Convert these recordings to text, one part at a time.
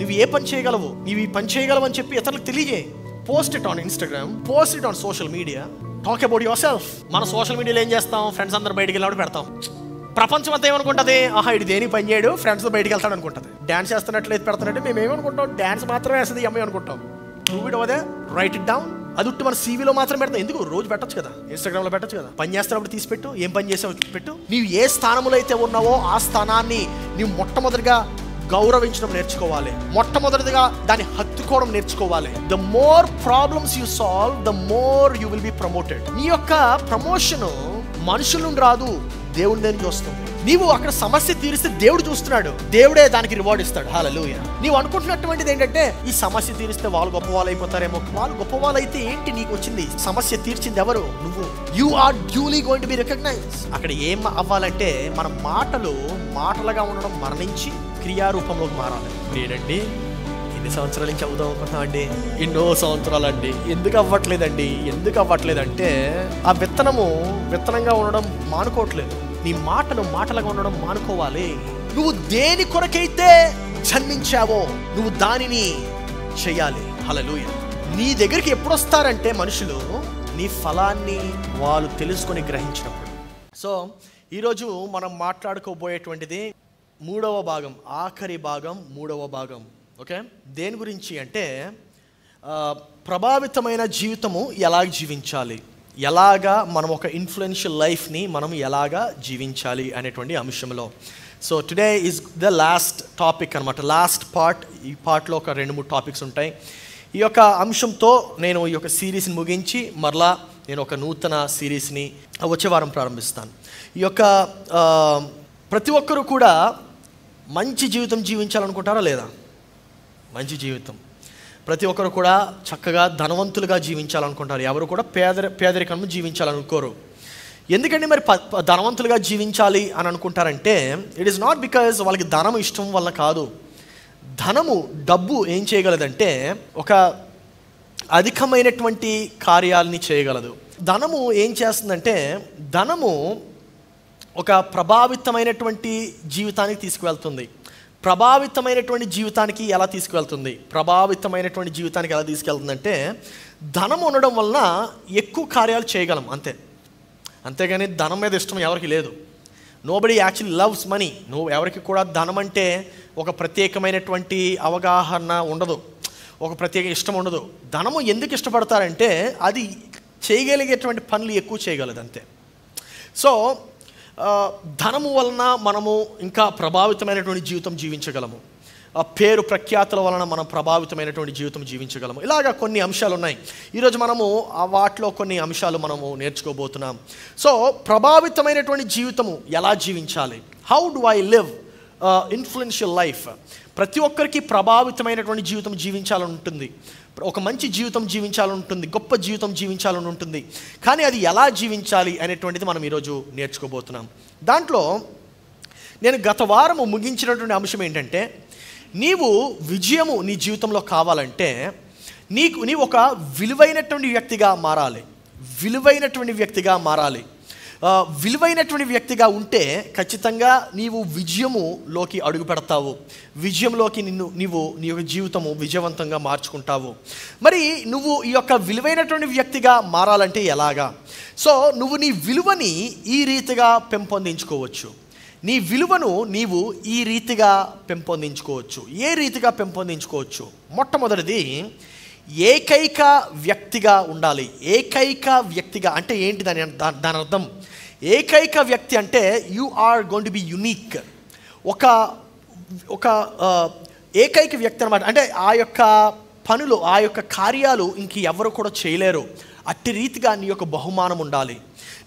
నువ్వు ఏ పని చేయగలవు, నువ్వు ఈ పని చేయగలవు అని చెప్పి ఇతరులకు తెలియజేయి. Post it on Instagram, post it on social media, talk about yourself. మన సోషల్ మీడియాలో ఏం చేస్తాం, ఫ్రెండ్స్ అందరూ బయటికి వెళ్ళినప్పుడు పెడతాం. ప్రపంచం అంతా ఏమనుకుంటుంది, ఆహా ఇది దేనికి పని చేయడు, ఫ్రెండ్స్తో బయటికి వెళ్తాడు అనుకుంటుంది. డ్యాన్స్ చేస్తున్నట్లయితే పెడుతున్నట్టు మేము ఏమనుకుంటాం, డ్యాన్స్ మాత్రమే వేస్తుంది అమ్మాయి అనుకుంటాం. Do it over there, write it down. అది ఉట్టి మన సీవీలో మాత్రం పెడతాం. ఎందుకు, రోజు పెట్టచ్చు కదా, ఇన్స్టాగ్రామ్లో పెట్టచ్చు కదా. పని చేస్తున్నప్పుడు తీసి పెట్టు, ఏం పని చేసావు పెట్టు. నీవు ఏ స్థానంలో అయితే ఉన్నావో ఆ స్థానాన్ని నీవు మొట్టమొదటిగా గౌరవించడం నేర్చుకోవాలి. మొట్టమొదటిగా దాన్ని హత్తుకోవడం నేర్చుకోవాలి. The more problems you solve, the more you will be promoted. నీ యొక్క ప్రమోషన్ మనుషుల నుండి రాదు, దేవుని దగ్గర నుంచి వస్తుంది. నీవు అక్కడ సమస్య తీరిస్తే దేవుడు చూస్తున్నాడు, దేవుడే దానికి రివార్డ్ ఇస్తాడు. హల్లెలూయా. నీవు అనుకుంటున్నటువంటిది ఏంటంటే, ఈ సమస్య తీరిస్తే వాళ్ళు గొప్ప వాళ్ళు అయిపోతారేమో. వాళ్ళు గొప్ప వాళ్ళు అయితే ఏంటి, నీకు వచ్చింది సమస్య తీర్చింది ఎవరు, నువ్వు. You are duly going to be recognize. అక్కడ ఏం అవ్వాలంటే మన మాటలుగా ఉండడం మరణించి క్రియారూపంలోకి మారాలి. నేనండి ఎన్ని సంవత్సరాల నుంచి అవుదాం అనుకుంటున్నా అండి, ఎన్నో సంవత్సరాలండి, ఎందుకు అవ్వట్లేదంటే ఆ విత్తనంగా ఉండడం మానుకోవట్లేదు. నీ మాటలుగా ఉండడం మానుకోవాలి. నువ్వు దేని కొరకైతే జన్మించావో నువ్వు దానిని చెయ్యాలి. హల్లెలూయా. నీ దగ్గరికి ఎప్పుడు వస్తారంటే మనుషులు, నీ ఫలాన్ని వాళ్ళు తెలుసుకొని గ్రహించినప్పుడు. సో ఈరోజు మనం మాట్లాడుకోబోయేటువంటిది ఆఖరి భాగం, మూడవ భాగం. ఓకే, దేని గురించి అంటే ప్రభావితమైన జీవితము ఎలా జీవించాలి, ఎలాగా మనం ఒక ఇన్ఫ్లుయెన్షియల్ లైఫ్ని మనం ఎలాగా జీవించాలి అనేటువంటి అంశంలో. So today is the last topic అనమాట, లాస్ట్ పార్ట్. ఈ పార్ట్లో ఒక 2-3 టాపిక్స్ ఉంటాయి. ఈ యొక్క అంశంతో నేను ఈ యొక్క సిరీస్ని ముగించి మరలా నేను ఒక నూతన సిరీస్ని వచ్చే వారం ప్రారంభిస్తాను. ఈ యొక్క ప్రతి ఒక్కరూ కూడా మంచి జీవితం జీవించాలనుకుంటారా లేదా? మంచి జీవితం. ప్రతి ఒక్కరు కూడా చక్కగా ధనవంతులుగా జీవించాలనుకుంటారు. ఎవరు కూడా పేదరికం జీవించాలనుకోరు. ఎందుకంటే మరి ధనవంతులుగా జీవించాలి అని అనుకుంటారంటే, ఇట్ ఈస్ నాట్ బికాజ్ వాళ్ళకి ధనం ఇష్టం వల్ల కాదు. డబ్బు ఏం చేయగలదంటే ఒక అధికమైనటువంటి కార్యాలని చేయగలదు. ధనము ఏం చేస్తుందంటే, ఒక ప్రభావితమైనటువంటి జీవితానికి తీసుకువెళ్తుంది. ప్రభావితమైనటువంటి జీవితానికి ఎలా తీసుకెళ్తుందంటే, ధనం ఉండడం వలన ఎక్కువ కార్యాలు చేయగలం అంతే. అంతేగాని ధనం మీద ఇష్టం ఎవరికి లేదు. Nobody actually loves money. ఎవరికి కూడా ధనం అంటే ఒక ప్రత్యేకమైనటువంటి అవగాహన ఉండదు, ఒక ప్రత్యేక ఇష్టం ఉండదు. ధనము ఎందుకు ఇష్టపడతారంటే అది చేయగలిగేటువంటి పనులు ఎక్కువ చేయగలదు అంతే. సో ధనము వలన మనము ఇంకా ప్రభావితమైనటువంటి జీవితం జీవించగలము. పేరు ప్రఖ్యాతుల వలన మనం ప్రభావితమైనటువంటి జీవితం జీవించగలము. ఇలాగా కొన్ని అంశాలు ఉన్నాయి. ఈరోజు మనము వాటిలో కొన్ని అంశాలు మనము నేర్చుకోబోతున్నాం. సో ప్రభావితమైనటువంటి జీవితము ఎలా జీవించాలి, how do I live influential life. ప్రతి ఒక్కరికి ప్రభావితమైనటువంటి జీవితం జీవించాలని ఉంటుంది, ఒక మంచి జీవితం జీవించాలని ఉంటుంది, గొప్ప జీవితం జీవించాలని ఉంటుంది. కానీ అది ఎలా జీవించాలి అనేటువంటిది మనం ఈరోజు నేర్చుకోబోతున్నాం. దాంట్లో నేను గత వారము ముగించినటువంటి అంశం ఏంటంటే, విజయము నీ జీవితంలో కావాలంటే నీవు ఒక విలువైనటువంటి వ్యక్తిగా మారాలి. విలువైనటువంటి వ్యక్తిగా ఉంటే ఖచ్చితంగా నీవు విజయములోకి అడుగు పెడతావు. విజయంలోకి నీ యొక్క జీవితము విజయవంతంగా మార్చుకుంటావు. మరి నువ్వు ఈ యొక్క విలువైనటువంటి వ్యక్తిగా మారాలంటే ఎలాగా? సో నువ్వు నీ విలువని ఈ రీతిగా పెంపొందించుకోవచ్చు. నీవు ఈ రీతిగా పెంపొందించుకోవచ్చు. ఏ రీతిగా పెంపొందించుకోవచ్చు? మొట్టమొదటిది ఏకైక వ్యక్తిగా ఉండాలి. ఏకైక వ్యక్తిగా అంటే ఏంటి? దాని అర్థం, ఏకైక వ్యక్తి అంటే you are going to be unique. ఒక ఏకైక వ్యక్తి అనమాట. అంటే ఆ యొక్క పనులు, ఆ యొక్క కార్యాలు ఇంక ఎవరు కూడా చేయలేరు. అట్టి రీతిగా నీ యొక్క బహుమానం ఉండాలి.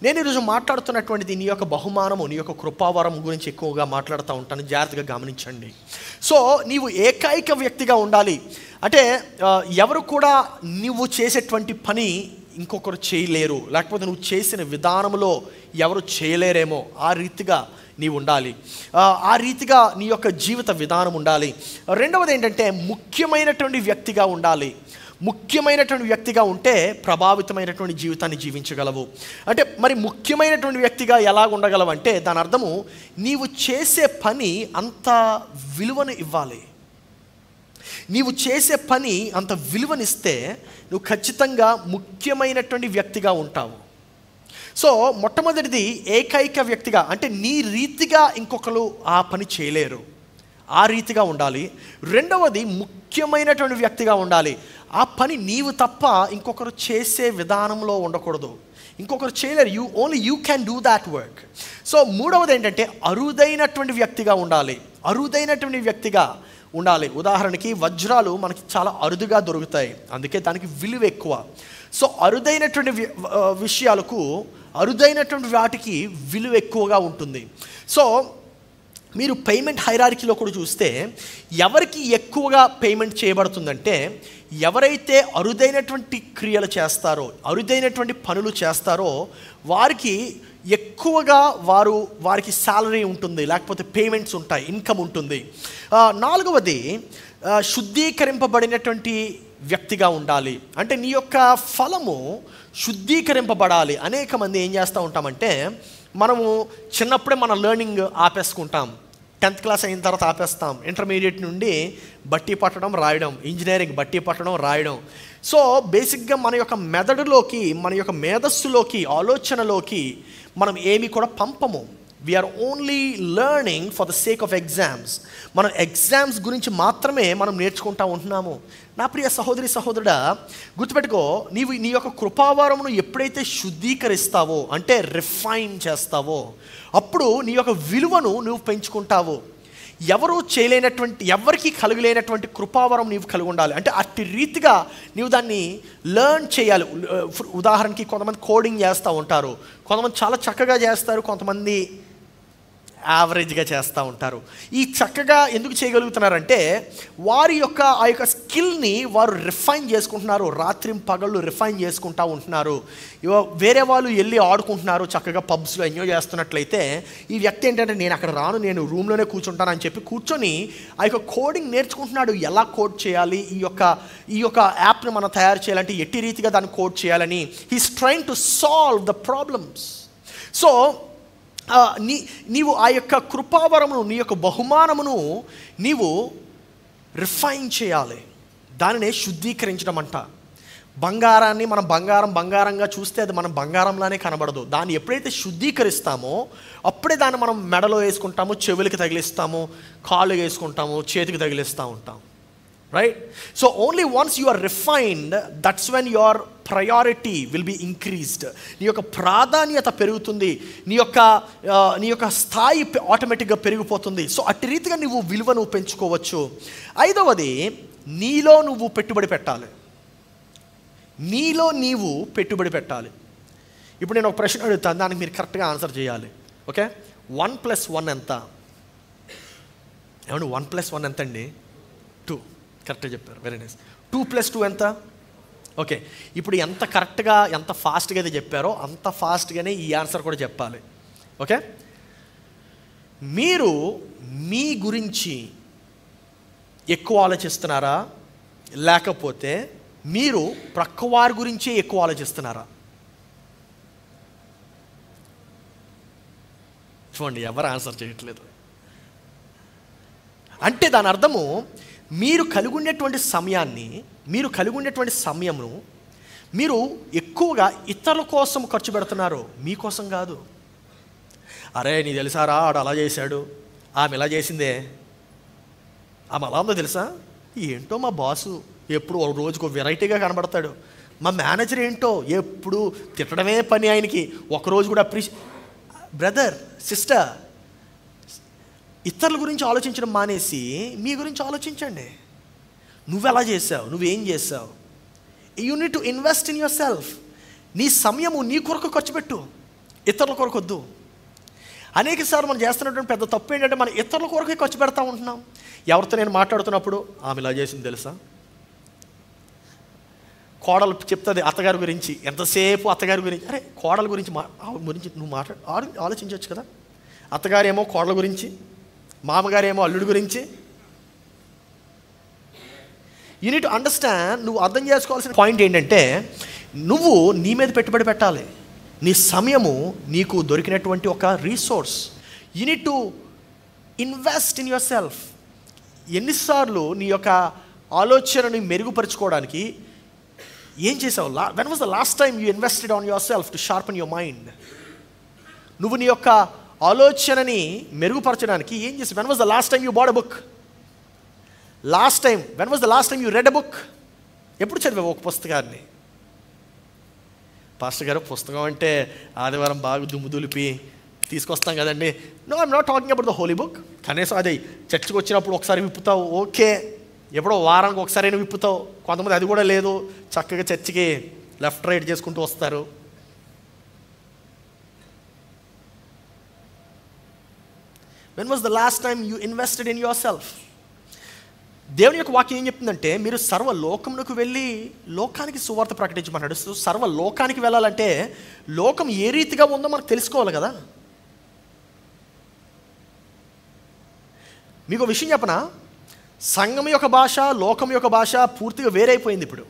నేను ఈరోజు మాట్లాడుతున్నటువంటిది నీ యొక్క బహుమానము, నీ యొక్క కృపావరం గురించి ఎక్కువగా మాట్లాడుతూ ఉంటాను, జాగ్రత్తగా గమనించండి. సో నీవు ఏకైక వ్యక్తిగా ఉండాలి అంటే ఎవరు కూడా నువ్వు చేసేటువంటి పని ఇంకొకరు చేయలేరు, లేకపోతే నువ్వు చేసిన విధానంలో ఎవరు చేయలేరేమో ఆ రీతిగా నీవు ఉండాలి. ఆ రీతిగా నీ యొక్క జీవిత విధానం ఉండాలి. రెండవది ఏంటంటే ముఖ్యమైనటువంటి వ్యక్తిగా ఉండాలి. ముఖ్యమైనటువంటి వ్యక్తిగా ఉంటే ప్రభావితమైనటువంటి జీవితాన్ని జీవించగలవు. అంటే మరి ముఖ్యమైనటువంటి వ్యక్తిగా ఎలా ఉండగలవు అంటే దాని అర్థము నీవు చేసే పని అంత విలువను ఇవ్వాలి. నీవు చేసే పని అంత విలువనిస్తే నువ్వు ఖచ్చితంగా ముఖ్యమైనటువంటి వ్యక్తిగా ఉంటావు. సో మొట్టమొదటిది ఏకైక వ్యక్తిగా, అంటే నీ రీతిగా ఇంకొకరు ఆ పని చేయలేరు, ఆ రీతిగా ఉండాలి. రెండవది ముఖ్యమైనటువంటి వ్యక్తిగా ఉండాలి. ఆ పని నీవు తప్ప ఇంకొకరు చేసే విధానంలో ఉండకూడదు, ఇంకొకరు చేయలేరు. Only you can do that work. So మూడవది ఏంటంటే అరుదైనటువంటి వ్యక్తిగా ఉండాలి, అరుదైనటువంటి వ్యక్తిగా ఉండాలి. ఉదాహరణకి వజ్రాలు మనకి చాలా అరుదుగా దొరుకుతాయి, అందుకే దానికి విలువ ఎక్కువ. సో అరుదైనటువంటి విషయాలకు, అరుదైనటువంటి వాటికి విలువ ఎక్కువగా ఉంటుంది. సో మీరు పేమెంట్ హైరార్కీలో కూడా చూస్తే ఎవరికి ఎక్కువగా పేమెంట్ చేయబడుతుందంటే ఎవరైతే అరుదైనటువంటి క్రియలు చేస్తారో, అరుదైనటువంటి పనులు చేస్తారో వారికి ఎక్కువగా వారికి శాలరీ ఉంటుంది, లేకపోతే పేమెంట్స్ ఉంటాయి, ఇన్కమ్ ఉంటుంది. నాలుగవది శుద్ధీకరింపబడినటువంటి వ్యక్తిగా ఉండాలి. అంటే నీ యొక్క ఫలము శుద్ధీకరింపబడాలి. అనేక మంది ఏం చేస్తూ ఉంటామంటే మనము చిన్నప్పుడే మన లెర్నింగ్ ఆపేసుకుంటాం, 10th క్లాస్ అయిన తర్వాత ఆపేస్తాం. ఇంటర్మీడియట్ నుండి బట్టి పట్టడం రాయడం, ఇంజనీరింగ్ బట్టి పట్టడం రాయడం. సో బేసిక్గా మన యొక్క మెదడులోకి, మన యొక్క మేధస్సులోకి, ఆలోచనలోకి మనం ఏమి కూడా పంపము. We're only learning for the sake of exams. మనం ఎగ్జామ్స్ గురించి మాత్రమే మనం నేర్చుకుంటూ ఉంటున్నాము. నా ప్రియ సహోదరి సహోదరుడా, గుర్తుపెట్టుకో, నీ యొక్క కృపావరమును ఎప్పుడైతే శుద్ధీకరిస్తావో, అంటే రిఫైన్ చేస్తావో, అప్పుడు నీ యొక్క విలువను నువ్వు పెంచుకుంటావు. ఎవరు చేయలేనటువంటి, ఎవరికి కలుగలేనటువంటి కృపావరం నీవు కలిగి ఉండాలి. అంటే అట్టి రీతిగా నీవు దాన్ని లెర్న్ చేయాలి. ఉదాహరణకి కొంతమంది కోడింగ్ చేస్తూ ఉంటారు, కొంతమంది చాలా చక్కగా చేస్తారు, కొంతమంది యావరేజ్గా చేస్తూ ఉంటారు. ఈ చక్కగా ఎందుకు చేయగలుగుతున్నారంటే వారి యొక్క ఆ యొక్క స్కిల్ని వారు రిఫైన్ చేసుకుంటున్నారు, రాత్రి పగళ్ళు రిఫైన్ చేసుకుంటూ ఉంటున్నారు. వేరే వాళ్ళు వెళ్ళి ఆడుకుంటున్నారు, చక్కగా పబ్స్లో ఎంజాయ్ చేస్తున్నట్లయితే ఈ వ్యక్తి ఏంటంటే నేను అక్కడ రాను, నేను రూమ్లోనే కూర్చుంటాను అని చెప్పి కూర్చొని ఆ యొక్క కోడింగ్ నేర్చుకుంటున్నాడు. ఎలా కోడ్ చేయాలి, ఈ యొక్క యాప్ని మనం తయారు చేయాలంటే ఎట్టి రీతిగా దాన్ని కోడ్ చేయాలని he's trying to solve the problems. So నీవు ఆ యొక్క కృపావరమును, నీ యొక్క బహుమానమును నీవు రిఫైన్ చేయాలి. దానినే శుద్ధీకరించడం అంట. బంగారాన్ని మనం బంగారంగా చూస్తే అది మనం బంగారంలానే కనబడదు. దాన్ని ఎప్పుడైతే శుద్ధీకరిస్తామో అప్పుడే దాన్ని మనం మెడలో వేసుకుంటాము, చెవులకి తగిలిస్తాము, కాళ్ళు వేసుకుంటాము, చేతికి తగిలిస్తూ ఉంటాం. Right? So only once you are refined, that's when your priority will be increased. నీ యొక్క ప్రాధాన్యత పెరుగుతుంది, నీ యొక్క స్థాయి ఆటోమేటిక్గా పెరిగిపోతుంది. సో అట్టి రీతిగా నువ్వు విలువను పెంచుకోవచ్చు. ఐదవది, నీలో నువ్వు పెట్టుబడి పెట్టాలి. నీలో నీవు పెట్టుబడి పెట్టాలి. ఇప్పుడు నేను ఒక ప్రశ్న అడుగుతాను, దానికి మీరు కరెక్ట్గా ఆన్సర్ చేయాలి. ఓకే? 1 + 1 ఎంత? ఏమండి 1 + 1 ఎంత అండి? 2. కరెక్ట్గా చెప్పారు, వెరీ నైస్. 2 + 2 ఎంత? ఓకే, ఇప్పుడు ఎంత కరెక్ట్గా, ఎంత ఫాస్ట్గా అయితే చెప్పారో అంత ఫాస్ట్గానే ఈ ఆన్సర్ కూడా చెప్పాలి. ఓకే? మీరు మీ గురించి ఎక్కువ ఆలోచిస్తున్నారా, లేకపోతే మీరు ప్రక్కవారి గురించే ఎక్కువ ఆలోచిస్తున్నారా? చూడండి, ఎవరు ఆన్సర్ చేయట్లేదు. అంటే దాని అర్థము మీరు కలిగి ఉండేటువంటి సమయమును మీరు ఎక్కువగా ఇతరుల కోసం ఖర్చు పెడుతున్నారు, మీకోసం కాదు. అరే నీ తెలుసారా, ఆడు అలా చేశాడు, ఆమె ఇలా చేసిందే, ఆమె అలా ఉందో తెలుసా, ఏంటో మా బాసు ఎప్పుడు రోజుకు వెరైటీగా కనబడతాడు, మా మేనేజర్ ఏంటో ఎప్పుడు తిట్టడమే పని ఆయనకి, ఒకరోజు కూడా బ్రదర్ సిస్టర్, ఇతరుల గురించి ఆలోచించడం మానేసి మీ గురించి ఆలోచించండి. నువ్వెలా చేసావు, నువ్వేం చేసావు. You need to invest in your self. నీ సమయము నీ కొరకు ఖర్చు పెట్టు, ఇతరుల కొరకు వద్దు. అనేక సార్లు మనం చేస్తున్నటువంటి పెద్ద తప్పు ఏంటంటే మనం ఇతరుల కొరకే ఖర్చు పెడతా ఉంటున్నాం. ఎవరితో నేను మాట్లాడుతున్నప్పుడు ఆమె ఇలా చేసింది తెలుసా, కోడలు చెప్తుంది అత్తగారి గురించి, ఎంతసేపు అత్తగారి గురించి. అరే కోడల గురించి నువ్వు ఆలోచించవచ్చు కదా. అత్తగారేమో కోడల గురించి, మామగారేమో అల్లుడి గురించి. You need to understand. నువ్వు అర్థం చేసుకోవాల్సిన పాయింట్ ఏంటంటే నువ్వు నీ మీద పెట్టుబడి పెట్టాలి. నీ సమయము నీకు దొరికినటువంటి ఒక resource. You need to invest in yourself. ఎన్నిసార్లు నీ యొక్క ఆలోచనని మెరుగుపరుచుకోవడానికి ఏం చేసావు? When was the last time you invested on yourself to sharpen your mind? నువ్వు నీ యొక్క ఆలోచనని మెరుగుపరచడానికి ఏం చేసావు? When was the last time you bought a book? When was the last time you read a book? ఎప్పుడు చదివావు ఒక పుస్తకాన్ని? పాస్టర్ గారు, పుస్తకం అంటే ఆదివారం బాగా దుమ్ము దులిపి తీసుకొస్తాం కదండి. No, I'm not talking about the holy book. కనీసం అది చర్చికి వచ్చినప్పుడు ఒకసారి విప్పుతావు, ఓకే. ఎప్పుడో వారానికి ఒకసారైనా విప్పుతావు. కొంతమంది అది కూడా లేదు, చక్కగా చర్చికి లెఫ్ట్ రైట్ చేసుకుంటూ వస్తారు. When was the last time you invested in your self? దేవుని యొక్క వాక్యం ఏం చెప్తుందంటే, మీరు సర్వలోకమునకు వెళ్ళి లోకానికి సువార్త ప్రకటించమన్నాడు. సర్వలోకానికి వెళ్ళాలంటే లోకం ఏ రీతిగా ఉందో మనకు తెలుసుకోవాలి కదా. మీకు విషయం చెప్పనా, సంఘం యొక్క భాష, లోకం యొక్క భాష పూర్తిగా వేరైపోయింది. ఇప్పుడు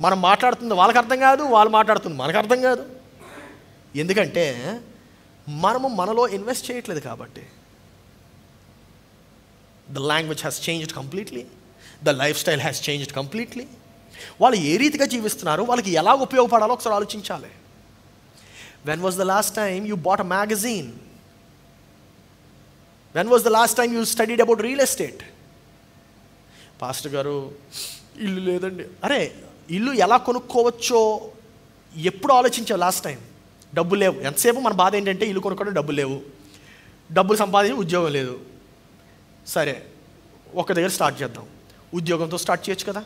మనం మాట్లాడుతుంది వాళ్ళకి అర్థం కాదు, వాళ్ళు మాట్లాడుతుంది మనకు అర్థం కాదు. ఎందుకంటే మనము మనలో ఇన్వెస్ట్ చేయట్లేదు కాబట్టి. The language has changed completely. The lifestyle has changed completely. వాళ్ళు ఏ రీతిగా జీవిస్తున్నారు, వాళ్ళకి ఎలా ఉపయోగపడాలో ఒకసారి ఆలోచించాలి. When was the last time you bought a magazine? When was the last time you studied about real estate? Pastor గారు, ఇల్లు లేదండి. అరే, ఇల్లు ఎలా కొనుక్కోవచ్చో ఎప్పుడు ఆలోచించావు లాస్ట్ టైం? డబ్బులు లేవు. ఎంతసేపు మన బాధ ఏంటంటే ఇల్లు కొనుక్కోవడం డబ్బులు లేవు, డబ్బులు సంపాదించి ఉద్యోగం లేదు. సరే, ఒక దగ్గర స్టార్ట్ చేద్దాం. ఉద్యోగంతో స్టార్ట్ చేయొచ్చు కదా.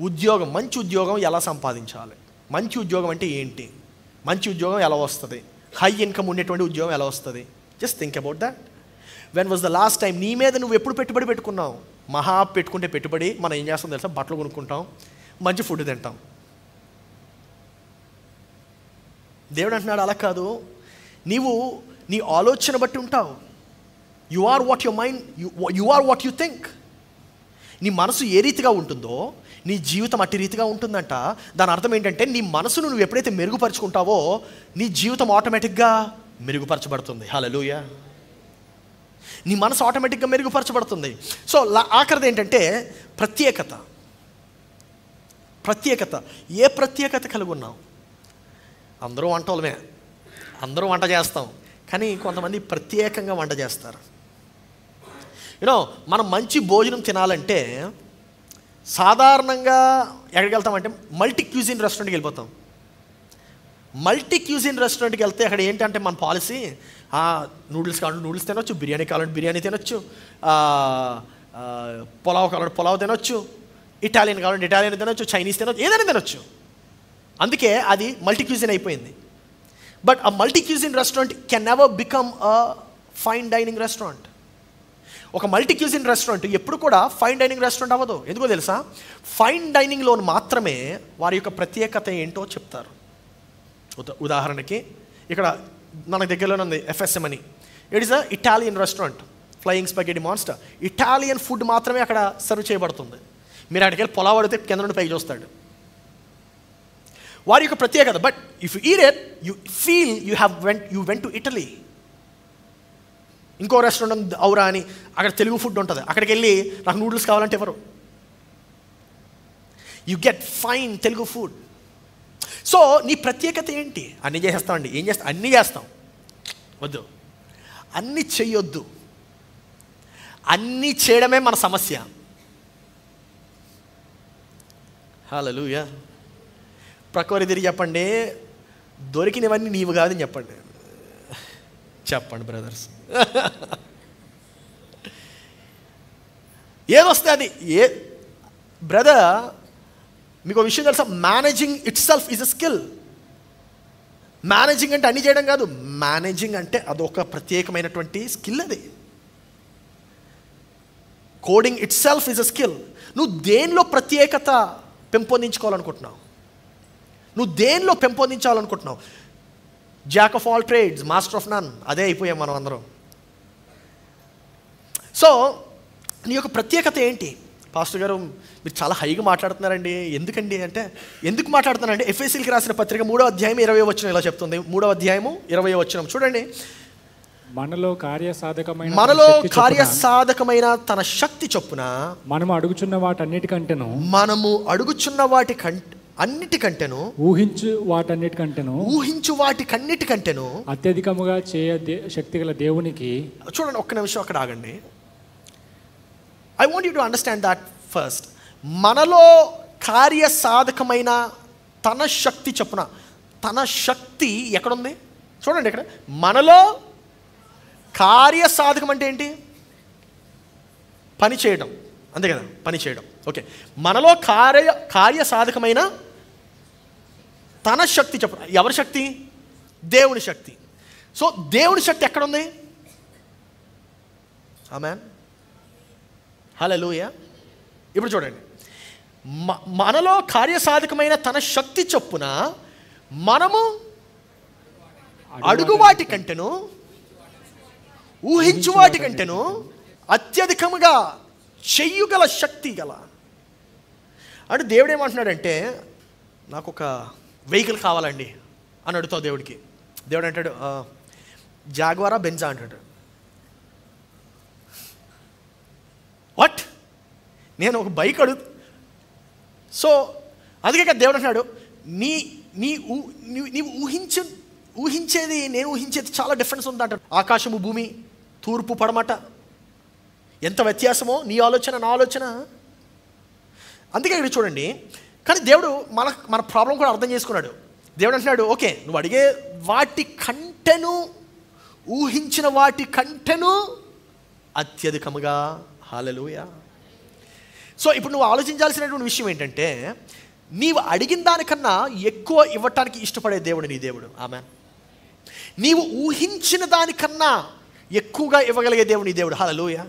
ఉద్యోగం, మంచి ఉద్యోగం ఎలా సంపాదించాలి? మంచి ఉద్యోగం అంటే ఏంటి? మంచి ఉద్యోగం ఎలా వస్తుంది? హై ఇన్కమ్ ఉండేటువంటి ఉద్యోగం ఎలా వస్తుంది? Just think about that. When was the last time నీ మీద నువ్వు ఎప్పుడు పెట్టుబడి పెట్టుకున్నావు? మహా పెట్టుకుంటే పెట్టుబడి మనం ఏం చేస్తాం తెలుసా? బట్టలు కొనుక్కుంటాం, మంచి ఫుడ్ తింటాం. దేవుడు అంటున్నాడు అలా కాదు, నీవు నీ ఆలోచన బట్టి ఉంటావు. You are what your mind, you are what you think. నీ మనసు ఏ రీతిగా ఉంటుందో నీ జీవితం అట్టి రీతిగా ఉంటుందంట. దాని అర్థం ఏంటంటే, నీ మనసును నువ్వు ఎప్పుడైతే మెరుగుపరుచుకుంటావో నీ జీవితం ఆటోమేటిక్గా మెరుగుపరచబడుతుంది. హల్లెలూయా. నీ మనసు ఆటోమేటిక్గా మెరుగుపరచబడుతుంది. సో ఆఖరిది ఏంటంటే ప్రత్యేకత. ఏ ప్రత్యేకత కలిగి ఉన్నాం? అందరూ వంటలమే, అందరూ వంట చేస్తాం, కానీ కొంతమంది ప్రత్యేకంగా వంట చేస్తారు. మనం మంచి భోజనం తినాలంటే సాధారణంగా ఎక్కడికి వెళ్తామంటే మల్టీ క్యూజిన్ రెస్టారెంట్కి వెళ్ళిపోతాం. మల్టీ క్యూజిన్ రెస్టారెంట్కి వెళ్తే అక్కడ ఏంటంటే మన పాలసీ, నూడిల్స్ కావాలంటే నూడిల్స్ తినొచ్చు, బిర్యానీ కావాలంటే బిర్యానీ తినొచ్చు, పులావ్ కావాలంటే పులావ్ తినొచ్చు, ఇటాలియన్ కావాలంటే ఇటాలియన్ తినొచ్చు, చైనీస్ తినొచ్చు, ఏదైనా తినొచ్చు. అందుకే అది మల్టీ క్యూజిన్ అయిపోయింది. But a multi-cuisine restaurant can never become a fine dining restaurant. ఒక మల్టీ క్యూజిన్ రెస్టారెంట్ ఎప్పుడు కూడా ఫైన్ డైనింగ్ రెస్టారెంట్ అవ్వదు. ఎందుకో తెలుసా? ఫైన్ డైనింగ్లో మాత్రమే వారి యొక్క ప్రత్యేకత ఏంటో చెప్తారు. ఉదాహరణకి ఇక్కడ మన దగ్గరలోనే ఉంది FSM అని. It is a Italian restaurant, flying spaghetti monster. Italian food మాత్రమే అక్కడ సర్వ్ చేయబడుతుంది. మీరు అక్కడికి వెళ్ళి పులావ్ అడిగితే కింద నుండి పైకి చూస్తాడు. వారి యొక్క ప్రత్యేకత. But if you eat it you feel you went to Italy. ఇంకో రెస్టారెంట్ ఉంది ఔరా అని, అక్కడ తెలుగు ఫుడ్ ఉంటుంది. అక్కడికి వెళ్ళి నాకు నూడిల్స్ కావాలంటే ఎవరు? You get fine Telugu food. So నీ ప్రత్యేకత ఏంటి? అన్నీ చేసేస్తామండి. ఏం చేస్తాం? అన్నీ చేస్తాం. వద్దు, అన్నీ చెయ్యొద్దు. అన్నీ చేయడమే మన సమస్య. హల్లెలూయా. ప్రక్కవారి తిరిగి చెప్పండి, దొరికినవన్నీ నీవు కాదని చెప్పండి. చెప్పండి బ్రదర్స్. ఏదొస్తే అది బ్రదర్, మీకు విషయం తెలుసా? Managing it self is a skill. Managing అంటే అన్నీ చేయడం కాదు. మేనేజింగ్ అంటే అదొక ప్రత్యేకమైనటువంటి స్కిల్. అది coding itself is a skill. నువ్వు దేనిలో ప్రత్యేకత పెంపొందించుకోవాలనుకుంటున్నావు? నువ్వు దేనిలో పెంపొందించాలనుకుంటున్నావు? Jack of all trades, master of none. అదే అయిపోయాం మనం అందరం. సో నీ యొక్క ప్రత్యేకత ఏంటి? పాస్టర్ గారు మీరు చాలా హైగా మాట్లాడుతున్నారండి. ఎందుకండి అంటే, ఎందుకు మాట్లాడుతున్నారంటే ఎఫెసీయులకు రాసిన పత్రిక 3వ అధ్యాయం 20వ వచనం ఇలా చెప్తుంది. 3వ అధ్యాయము 20వ వచనం చూడండి. మనలో కార్యసాధకమైన తన శక్తి చొప్పున మనము అడుగుచున్న వాటి అన్నిటికంటేను ఊహించు వాటికన్నిటికంటేను అత్యధికముగా శక్తిగల దేవునికి. చూడండి, ఒక్క నిమిషం అక్కడ ఆగండి. I want you to understand that first. మనలో కార్యసాధకమైన తన శక్తి చొప్పున, తన శక్తి ఎక్కడుంది చూడండి. ఇక్కడ మనలో కార్యసాధకం అంటే ఏంటి? పని చేయడం, అంతే కదా, పని చేయడం. ఓకే, మనలో కార్యసాధకమైన తన శక్తి చొప్పున. ఎవరి శక్తి? దేవుని శక్తి. సో దేవుని శక్తి ఎక్కడుంది? ఆమేన్, హల్లెలూయా. ఇప్పుడు చూడండి, మనలో కార్యసాధకమైన తన శక్తి చొప్పున మనము అడుగు వాటి కంటేను ఊహించు వాటి కంటేను అత్యధికముగా చెయ్యగల శక్తి గల. అంటే దేవుడు ఏమంటున్నాడంటే, నాకు ఒక వెహికల్ కావాలండి అని అడుగుతావు దేవుడికి. దేవుడు అంటాడు, జాగ్వారా బెంజా అంటాడు. వాట్? నేను ఒక బైక్ సో అందుకే కదా దేవుడు అంటున్నాడు, నీవు ఊహించేది నేను ఊహించేది చాలా డిఫరెన్స్ ఉంది అంటాడు. ఆకాశము భూమి, తూర్పు పడమట, ఎంత వ్యత్యాసమో నీ ఆలోచన నా ఆలోచన. అందుకే ఇక్కడ చూడండి. కానీ దేవుడు మన ప్రాబ్లం కూడా అర్థం చేసుకున్నాడు. దేవుడు అంటున్నాడు, ఓకే, నువ్వు అడిగే వాటి కంటెను, ఊహించిన వాటి కంటెను అత్యధికముగా. హల్లెలూయా. సో ఇప్పుడు నువ్వు ఆలోచించాల్సినటువంటి విషయం ఏంటంటే, నీవు అడిగిన దానికన్నా ఎక్కువ ఇవ్వటానికి ఇష్టపడే దేవుడు నీ దేవుడు. ఆమేన్. నీవు ఊహించిన దానికన్నా ఎక్కువగా ఇవ్వగలిగే దేవుడు నీ దేవుడు. హల్లెలూయా.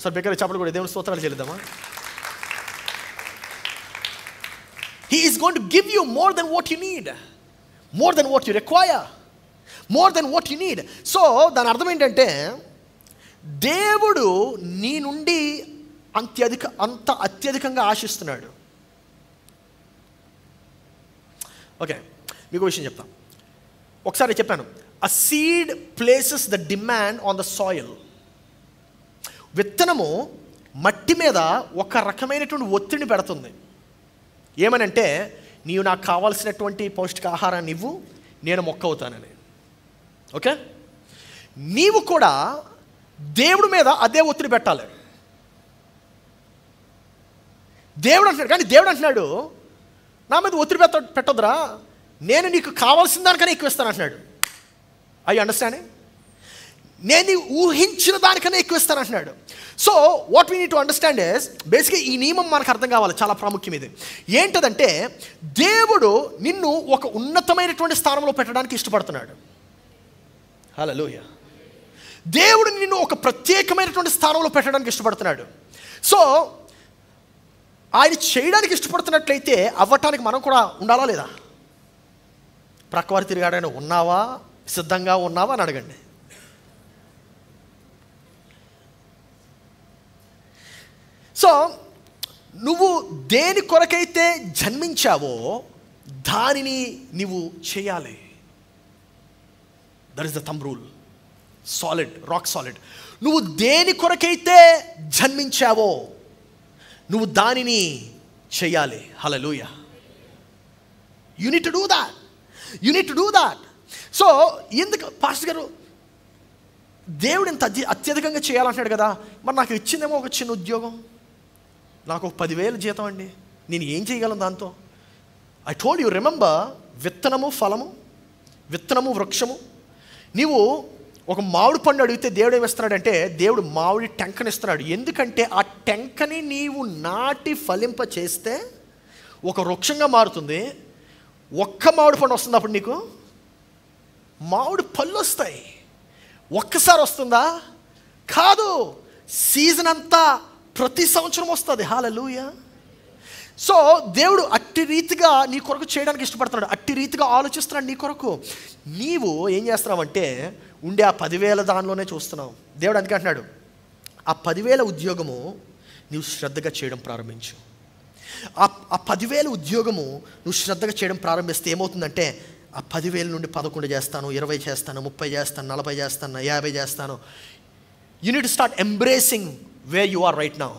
సార్ బెగ్గర చెప్పలు కూడా దేవుని స్తోత్రాలు చెల్లిద్దామా? He is going to give you more than what you need, more than what you require, more than what you need. So దాని అర్థం ఏంటంటే, దేవుడు నీ నుండి అంత అత్యధికంగా ఆశిస్తున్నాడు. ఓకే, మీకు విషయం చెప్తాను. ఒకసారి చెప్పాను, a seed places the demand on the soil. విత్తనము మట్టి మీద ఒక రకమైనటువంటి ఒత్తిడిని పెడుతుంది. ఏమనంటే, నీవు నాకు కావాల్సినటువంటి పౌష్టికాహారాన్ని ఇవ్వు, నేను మొక్క అవుతానని. ఓకే, నీవు కూడా దేవుడి మీద అదే ఒత్తిడి పెట్టాలి. దేవుడు అంటున్నాడు, కానీ దేవుడు అంటున్నాడు, నా మీద ఒత్తిడి పెట్టొద్దురా, నేను నీకు కావాల్సిన దానికన్నా ఎక్కువ ఇస్తాను అంటున్నాడు. I understanding? నేను ఊహించిన దానికన్నా ఎక్కువ ఇస్తాను అంటున్నాడు. So what we need to understand is, బేసిక్గా ఈ నియమం మనకు అర్థం కావాలి, చాలా ప్రాముఖ్యం ఇది. ఏంటదంటే, దేవుడు నిన్ను ఒక ఉన్నతమైనటువంటి స్థానంలో పెట్టడానికి ఇష్టపడుతున్నాడు. హల్లెలూయా. దేవుడు నిన్ను ఒక ప్రత్యేకమైనటువంటి స్థానంలో పెట్టడానికి ఇష్టపడుతున్నాడు. సో ఆయన చేయడానికి ఇష్టపడుతున్నట్లయితే అవ్వటానికి మనం కూడా ఉండాలా లేదా? ప్రక్కవారి తిరిగాడైనా ఉన్నావా, సిద్ధంగా ఉన్నావా అని అడగండి. సో నువ్వు దేని కొరకైతే జన్మించావో దానిని నీవు చేయాలి. That is the thumb rule. Solid, rock solid. నువ్వు దేని కొరకైతే జన్మించావో నువ్వు దానిని చేయాలి. Hallelujah. You need to do that. You need to do that. So ఎందుకు పాస్టర్ గారు దేవుడు ఇంత అత్యధికంగా చేయాలంటున్నాడు కదా, మరి నాకు ఇచ్చిందేమో ఒక చిన్న ఉద్యోగం, నాకు ఒక 10,000 జీతం అండి, నేను ఏం చేయగలను దాంతో? ఐ టోల్డ్ యూ, రిమెంబర్, విత్తనము ఫలము, విత్తనము వృక్షము. నీవు ఒక మామిడి పండు అడిగితే దేవుడు ఏమిస్తున్నాడంటే, దేవుడు మామిడి టెంకని ఇస్తున్నాడు. ఎందుకంటే ఆ టెంకని నీవు నాటి ఫలింప చేస్తే ఒక వృక్షంగా మారుతుంది. ఒక్క మామిడి పండు వస్తుంది, అప్పుడు నీకు మామిడి పళ్ళు వస్తాయి. ఒక్కసారి వస్తుందా? కాదు, సీజన్ అంతా ప్రతి సంవత్సరం వస్తుంది. హల్లెలూయా. సో దేవుడు అట్టి రీతిగా నీ కొరకు చేయడానికి ఇష్టపడుతున్నాడు, అట్టి రీతిగా ఆలోచిస్తున్నాడు నీ కొరకు. నీవు ఏం చేస్తున్నావంటే ఉండే ఆ 10,000 దానిలోనే చూస్తున్నావు. దేవుడు అందుకే అంటున్నాడు, ఆ 10,000 ఉద్యోగము నీవు శ్రద్ధగా చేయడం ప్రారంభించు. ఆ 10,000 ఉద్యోగము నువ్వు శ్రద్ధగా చేయడం ప్రారంభిస్తే ఏమవుతుందంటే ఆ 10,000 నుండి 11 చేస్తాను, 20 చేస్తాను, 30 చేస్తాను, 40 చేస్తాను, 50 చేస్తాను. You need to start embracing where you are right now.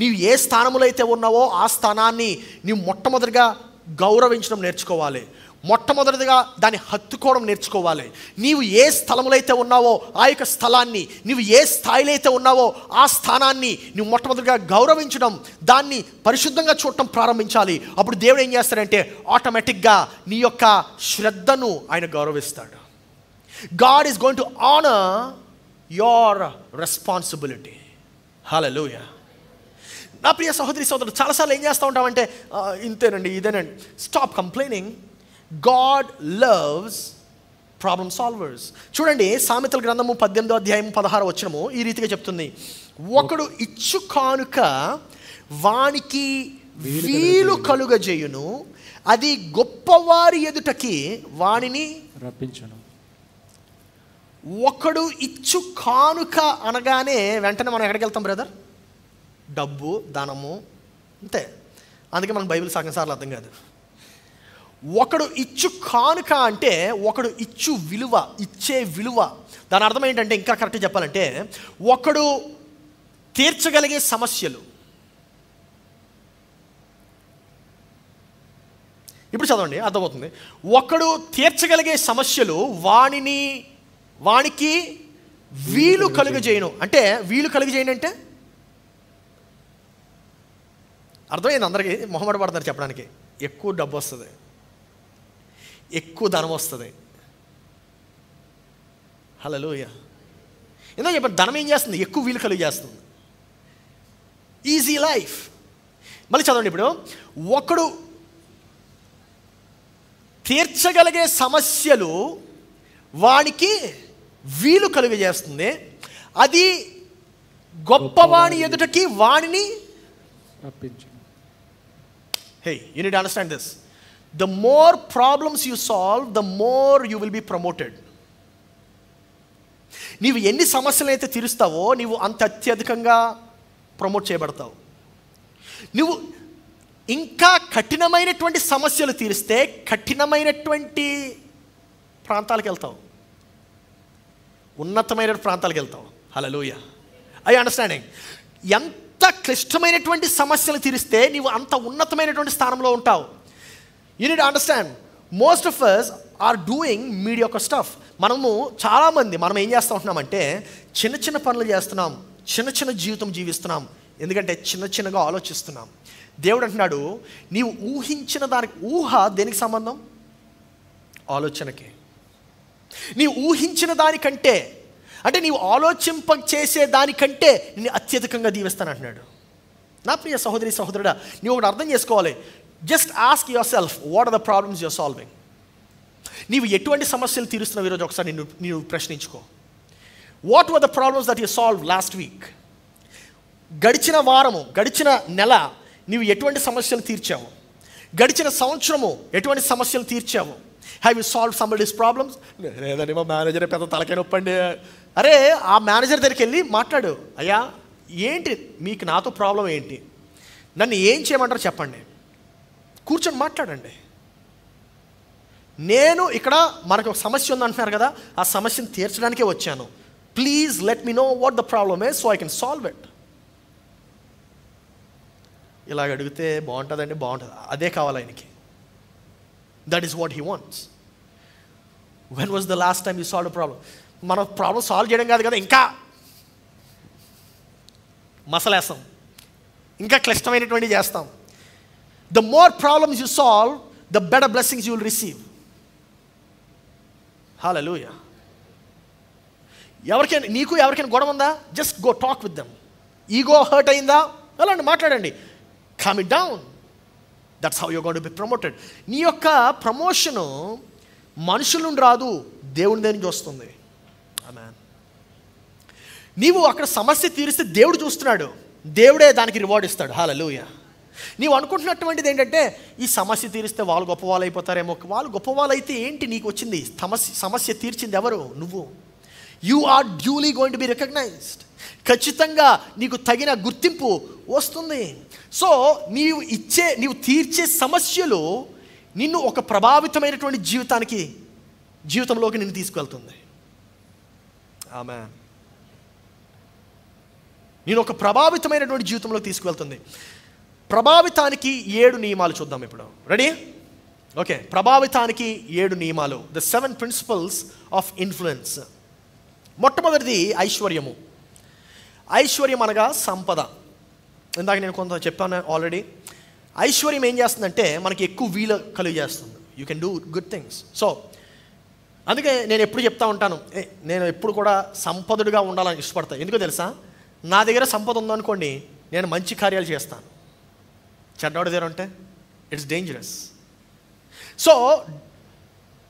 నీవు ఏ స్థానంలో అయితే ఉన్నావో ఆ స్థానాన్ని నీవు మొట్టమొదటిగా గౌరవించడం నేర్చుకోవాలి. మొట్టమొదటిగా దాన్ని హత్తుకోవడం నేర్చుకోవాలి. నీవు ఏ స్థలంలో అయితే ఉన్నావో ఆ యొక్క స్థలాన్ని, నీవు ఏ స్థాయిలో అయితే ఉన్నావో ఆ స్థానాన్ని నువ్వు మొట్టమొదటిగా గౌరవించడం, దాన్ని పరిశుద్ధంగా చూడటం ప్రారంభించాలి. అప్పుడు దేవుడు ఏం చేస్తాడంటే ఆటోమేటిక్గా నీ యొక్క శ్రద్ధను ఆయన గౌరవిస్తాడు. God is going to honour your responsibility. Hallelujah. నా ప్రియ సహోదరి సహోదరుడు, చాలాసార్లు ఏం చేస్తూ ఉంటామంటే ఇంతేనండి, ఇదేనండి. Stop complaining. God loves problem solvers. చూడండి, సామెతల గ్రంథము 18వ అధ్యాయం 16వ వచనము ఈ రీతిగా చెప్తుంది, ఒకడు ఇచ్చు కానుక వానికి వీలు కలుగజేయును, అది గొప్పవారి ఎదుటకి వానిని రప్పించును. ఒకడు ఇచ్చు కానుక అనగానే వెంటనే మనం ఎక్కడికి వెళ్తాం బ్రదర్? డబ్బు, ధనము, అంతే. అందుకే మనకు బైబిల్ సగం సార్లు అర్థం కాదు. ఒకడు ఇచ్చు కానుక అంటే ఒకడు ఇచ్చు విలువ, ఇచ్చే విలువ. దాని అర్థం ఏంటంటే, ఇంకా కరెక్ట్గా చెప్పాలంటే, ఒకడు తీర్చగలిగే సమస్యలు. ఇప్పుడు చదవండి, అర్థమవుతుంది. ఒకడు తీర్చగలిగే సమస్యలు వానికి వీలు కలుగజేయను. అంటే వీలు కలుగజేయను అంటే అర్థమైంది అందరికీ? మొహమాట పడతారు చెప్పడానికి. ఎక్కువ డబ్బు వస్తుంది, ఎక్కువ ధనం వస్తుంది. హల్లెలూయా. ఎందుకో చెప్పండి, ధనం ఏం చేస్తుంది? ఎక్కువ వీలు కలుగు చేస్తుంది. Easy life. మళ్ళీ చదవండి. ఇప్పుడు ఒకడు తీర్చగలిగే సమస్యలు వానికి వీలు కలుగజేస్తుంది, అది గొప్పవాణి ఎదుటకి వాణిని రప్పించును. Hey, you need to understand this. The more problems you solve, the more you will be promoted. నీవు ఎన్ని సమస్యలు అయితే తీరుస్తావో నీవు అంత అత్యధికంగా ప్రమోట్ చేయబడతావు. నువ్వు ఇంకా కఠినమైనటువంటి సమస్యలు తీరిస్తే కఠినమైనటువంటి ప్రాంతాలకు వెళ్తావు, ఉన్నతమైన ప్రాంతాలకు వెళ్తావు. హల్లెలూయా. I understanding. ఎంత క్లిష్టమైనటువంటి సమస్యలు తీరిస్తే నీవు అంత ఉన్నతమైనటువంటి స్థానంలో ఉంటావు. You need understand, most of us are doing mediocre stuff. చాలామంది మనం ఏం చేస్తూ ఉంటున్నామంటే చిన్న చిన్న పనులు చేస్తున్నాం, చిన్న చిన్న జీవితం జీవిస్తున్నాం. ఎందుకంటే చిన్న చిన్నగా ఆలోచిస్తున్నాం. దేవుడు అంటున్నాడు, నీవు ఊహించిన దానికి, ఊహ దేనికి సంబంధం? ఆలోచనకి. నీవు ఊహించిన దానికంటే, అంటే నీవు ఆలోచింప చేసే దానికంటే నేను అత్యధికంగా దీవిస్తానంటున్నాడు. నా ప్రియ సహోదరి సహోదరుడా, నీవు ఒకటి అర్థం చేసుకోవాలి. Just ask yourself, what are the problems you're solving? నీవు ఎటువంటి సమస్యలు తీరుస్తున్నావు ఈరోజు ఒకసారి నీవు ప్రశ్నించుకో. What were the problems that you solve last week? గడిచిన వారము, గడిచిన నెల నీవు ఎటువంటి సమస్యలు తీర్చావు? గడిచిన సంవత్సరము ఎటువంటి సమస్యలు తీర్చావు? Have you solve somebody's problems? లేదండి, మా మేనేజరే పెద్ద తలకాయ నొప్పండి. అరే, ఆ మేనేజర్ దగ్గరికి వెళ్ళి మాట్లాడు. అయ్యా, ఏంటి మీకు నాతో ప్రాబ్లం ఏంటి? నన్ను ఏం చేయమంటారో చెప్పండి. కూర్చొని మాట్లాడండి. నేను ఇక్కడ మనకు ఒక సమస్య ఉంది అంటున్నారు కదా, ఆ సమస్యను తీర్చడానికే వచ్చాను. Please let me know what the problem is so I can solve it. ఇలాగ అడిగితే బాగుంటుందండి, బాగుంటుంది. అదే కావాలి ఆయనకి. That is what he wants. When was the last time you solve the problem? మన ప్రాబ్లం సాల్వ్ చేయడం కాదు కదా, ఇంకా మసలేస్తాం, ఇంకా క్లిష్టమైనటువంటి చేస్తాం. The more problems you solve, the better blessings you will receive. హల్లెలూయా. ఎవరికైనా గొడవ ఉందా? Just go talk with them. Ego hurt అయిందా? వెళ్ళండి, మాట్లాడండి. Calm it down. That's how you're going to be promoted. నీ యొక్క ప్రమోషను మనుషుల నుండి రాదు, దేవుని దగ్గర నుంచి వస్తుంది. ఆమేన్. నీవు అక్కడ సమస్య తీరిస్తే దేవుడు చూస్తున్నాడు, దేవుడే దానికి రివార్డ్ ఇస్తాడు. హల్లెలూయా. నీవు అనుకుంటున్నటువంటిది ఏంటంటే, ఈ సమస్య తీరిస్తే వాళ్ళు గొప్పవాళ్ళు అయిపోతారేమో. వాళ్ళు గొప్పవాళ్ళు అయితే ఏంటి? నీకు వచ్చింది సమస్య తీర్చింది ఎవరు? నువ్వు. You are duly going to be recognised. ఖచ్చితంగా నీకు తగిన గుర్తింపు వస్తుంది. సో నీవు తీర్చే సమస్యలు నిన్ను ఒక ప్రభావితమైనటువంటి జీవితంలోకి నిన్ను తీసుకువెళ్తుంది. ఆమేన్. నేను ఒక ప్రభావితమైనటువంటి జీవితంలోకి తీసుకువెళ్తుంది. ప్రభావితానికి 7 నియమాలు చూద్దాం ఇప్పుడు. రెడీ? ఓకే. ప్రభావితానికి 7 నియమాలు. The 7 principles of influence. మొట్టమొదటిది ఐశ్వర్యము. ఐశ్వర్యం అనగా సంపద. ఇందాక నేను కొంత చెప్పాను ఆల్రెడీ. ఐశ్వర్యం ఏం చేస్తుందంటే మనకి ఎక్కువ వీలు కలిగజేస్తుంది. You can do good things. So అందుకే నేను ఎప్పుడు చెప్తా ఉంటాను, నేను ఎప్పుడు కూడా సంపదుడిగా ఉండాలని ఇష్టపడతాను. ఎందుకో తెలుసా? నా దగ్గర సంపద ఉందనుకోండి, నేను మంచి కార్యాలు చేస్తాను. చెడ్డవాడి దగ్గర ఉంటే it's dangerous. So